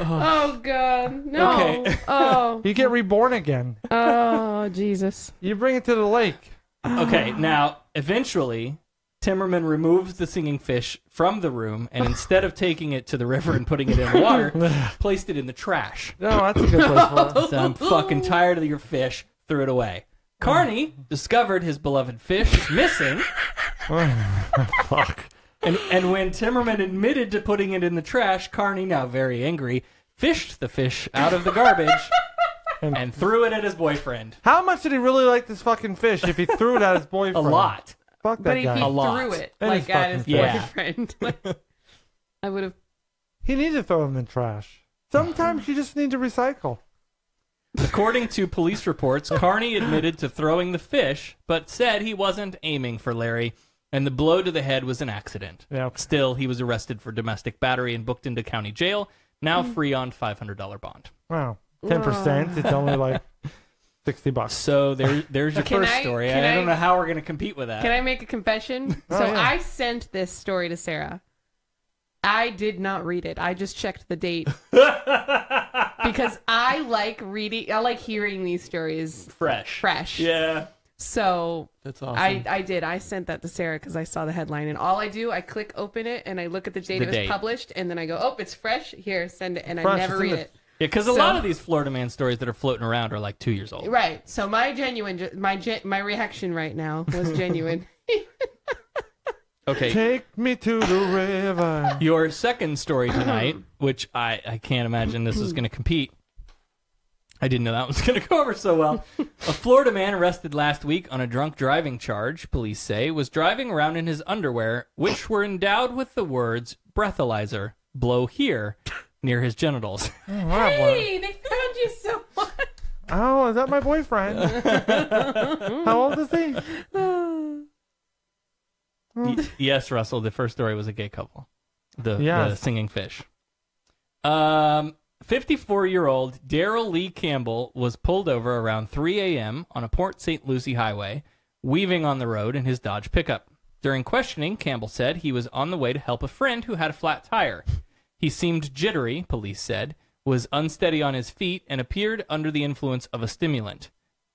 oh God, no. Okay. Oh, you get reborn again. oh, Jesus. You bring it to the lake. Okay, now eventually Timmerman removes the singing fish from the room, and instead of taking it to the river and putting it in the water, placed it in the trash. No, that's a good place for it. So I'm fucking tired of your fish. Threw it away. Carney discovered his beloved fish missing. Fuck. And when Timmerman admitted to putting it in the trash, Carney, now very angry, fished the fish out of the garbage and threw it at his boyfriend. How much did he really like this fucking fish if he threw it at his boyfriend? A lot. Fuck that But if guy. he threw it like at his boyfriend, I would have. He needed to throw him in the trash. Sometimes you just need to recycle. According to police reports, Carney admitted to throwing the fish, but said he wasn't aiming for Larry, and the blow to the head was an accident. Yeah. Still, he was arrested for domestic battery and booked into county jail, now free on $500 bond. Wow. 10%. It's only like $60. So there's your first story. I don't know how we're going to compete with that. Can I make a confession? I sent this story to Sarah. I did not read it. I just checked the date. Because I like reading, I like hearing these stories fresh. Yeah. So that's awesome. I did. I sent that to Sarah because I saw the headline, and all I do, I click open it and I look at the date it was published, and then I go, oh, it's fresh. Here, send it, and I never read it. Yeah, because a lot of these Florida man stories that are floating around are like 2 years old. Right. So my reaction right now was genuine. Okay. Take me to the river. Your second story tonight, which I can't imagine this is going to compete. I didn't know that was going to go over so well. A Florida man arrested last week on a drunk driving charge, police say, was driving around in his underwear, which were endowed with the words breathalyzer, blow here, near his genitals. Hey, they found you someone. Oh, is that my boyfriend? How old is he? Yes, Russell, the first story was a gay couple. The singing fish. 54-year-old Daryl Lee Campbell was pulled over around 3 a.m. on a Port St. Lucie highway, weaving on the road in his Dodge pickup. During questioning, Campbell said he was on the way to help a friend who had a flat tire. He seemed jittery, police said, was unsteady on his feet, and appeared under the influence of a stimulant.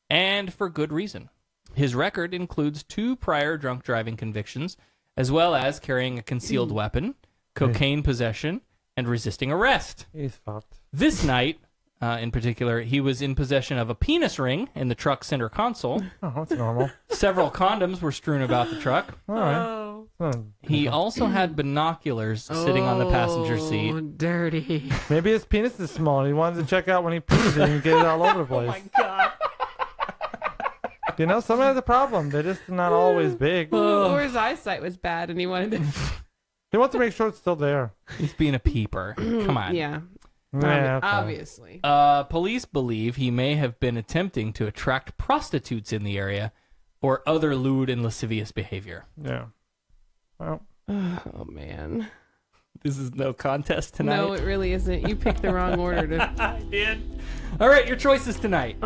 And for good reason. His record includes 2 prior drunk driving convictions, as well as carrying a concealed weapon, cocaine possession, and resisting arrest. He's fucked. This night, in particular, he was in possession of a penis ring in the truck's center console. Oh, that's normal. Several condoms were strewn about the truck. All right. He also had binoculars sitting on the passenger seat. Dirty. Maybe his penis is small and he wanted to check out when he pees and get it all over the place. Oh, my God. You know, someone has a problem. They're just not always big. Or his eyesight was bad and he wanted to... He wants to make sure it's still there. He's being a peeper. Come on. Yeah. Yeah, okay. Obviously. Police believe he may have been attempting to attract prostitutes in the area or other lewd and lascivious behavior. Yeah. Well. Oh, man. This is no contest tonight. No, it really isn't. You picked the wrong order to... I did. All right, your choices tonight.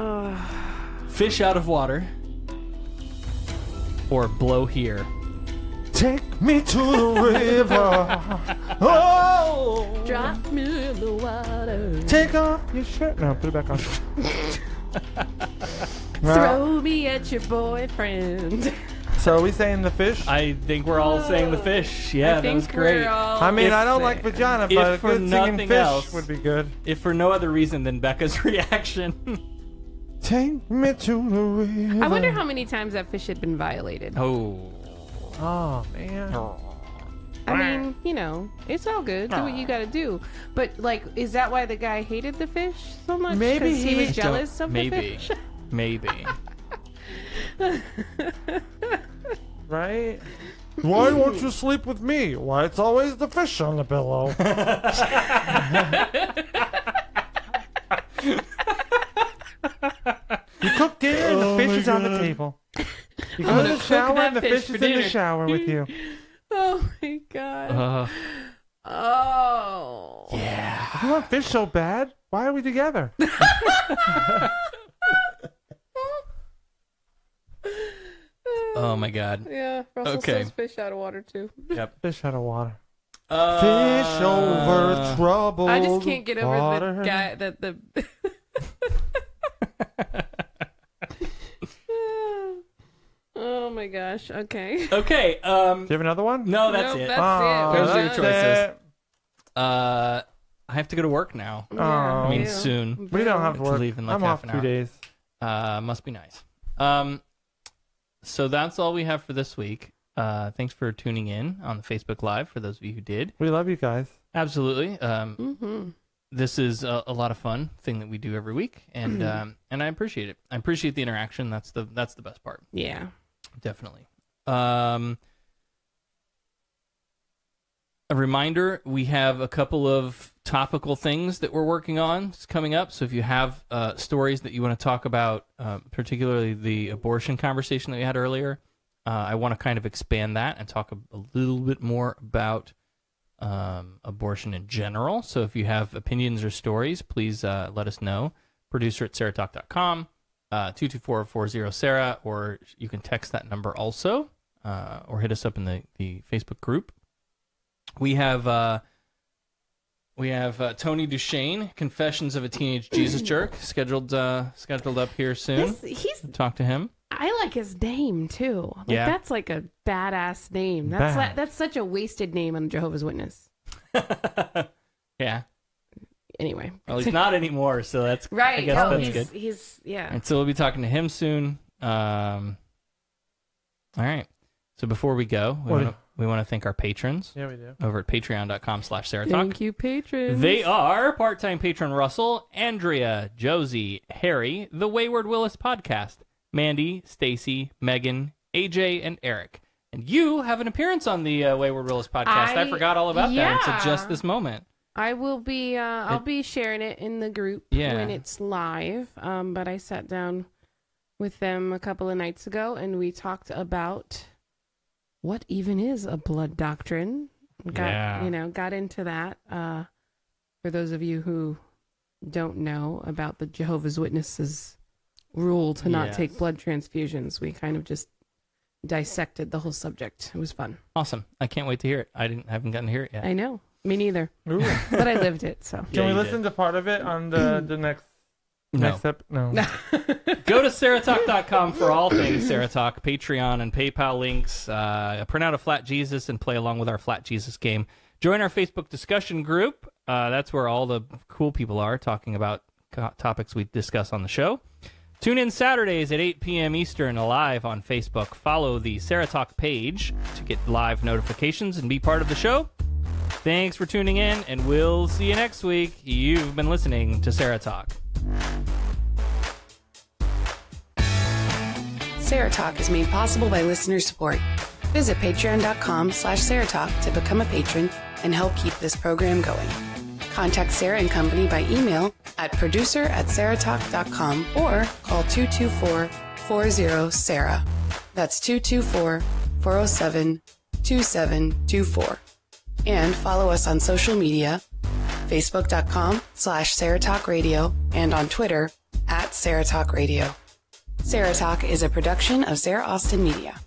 Fish out of water or blow here. Take me to the river. Oh. Drop me in the water. Take off your shirt. No, put it back on. Throw me at your boyfriend. So are we saying the fish? I think we're all saying the fish. Yeah, that was great. I mean, I don't like vagina, but a good singing fish would be good. If for no other reason than Becca's reaction. Take me to the river. I wonder how many times that fish had been violated. Oh, man. I mean, you know, it's all good. Do what you gotta do. But, like, is that why the guy hated the fish so much? Maybe he was jealous of the fish? Maybe. Right? Why won't you sleep with me? Why, it's always the fish on the pillow. You cook dinner and the fish is on the table. You go to the shower and the fish is in the shower with you. Oh my God. Oh. Yeah. If you want fish so bad, why are we together? Oh my God. Yeah, Russell says fish out of water too. Yep. Fish out of water. Fish over trouble. I just can't get over the guy that the. Oh my gosh. Okay. Okay. Do you have another one? No, that's it. That's Those are your choices. I have to go to work now. Oh. I mean, soon. We don't have to work. Leave in like I'm half off an 2 hour. days. Must be nice. So that's all we have for this week. Thanks for tuning in on the Facebook Live for those of you who did. We love you guys. Absolutely. this is a lot of fun thing that we do every week, and I appreciate it. I appreciate the interaction. That's the best part. Yeah, definitely. A reminder, we have a couple of topical things that we're working on coming up. So if you have stories that you want to talk about, particularly the abortion conversation that we had earlier, I want to kind of expand that and talk a little bit more about abortion in general. So if you have opinions or stories, please let us know. Producer at SarahTalk.com, 224-40-SARAH, or you can text that number also, or hit us up in the Facebook group. We have Tony Duchesne, Confessions of a Teenage Jesus Jerk, scheduled up here soon. Talk to him. I like his name too. Like, Yeah. that's like a badass name. That's such a wasted name on Jehovah's Witness. Yeah. Anyway. Well, he's not anymore, so that's Right. I guess No, that's good. he's yeah. And so we'll be talking to him soon. All right. So before we go, we want to thank our patrons. Yeah, we do. Over at patreon.com/SarahTalk. Thank you, patrons. They are part-time patron Russell, Andrea, Josie, Harry, The Wayward Willis Podcast, Mandy, Stacy, Megan, AJ, and Eric. And you have an appearance on the Wayward Willis Podcast. I forgot all about that until just this moment. I will be. I'll be sharing it in the group when it's live. But I sat down with them a couple of nights ago, and we talked about what even is a blood doctrine. Got into that. For those of you who don't know about the Jehovah's Witnesses rule to not take blood transfusions, we kind of just dissected the whole subject. It was fun. Awesome. I can't wait to hear it. Haven't gotten to hear it yet. I know. Me neither. But I lived it, so. Can we listen to part of it on the next step? No. Go to SarahTalk.com for all things Sarah Talk, Patreon and PayPal links. Print out a Flat Jesus and play along with our Flat Jesus game. Join our Facebook discussion group. That's where all the cool people are talking about topics we discuss on the show. Tune in Saturdays at 8 p.m. Eastern live on Facebook. Follow the Sarah Talk page to get live notifications and be part of the show. Thanks for tuning in, and we'll see you next week. You've been listening to Sarah Talk. Sarah Talk is made possible by listener support. Visit patreon.com/SarahTalk to become a patron and help keep this program going. Contact Sarah and Company by email at producer@SarahTalk.com or call 224-40-SARAH. That's 224-407-2724. And follow us on social media, facebook.com/SarahTalkRadio and on Twitter @SarahTalkRadio. Sarah Talk is a production of Sarah Austin Media.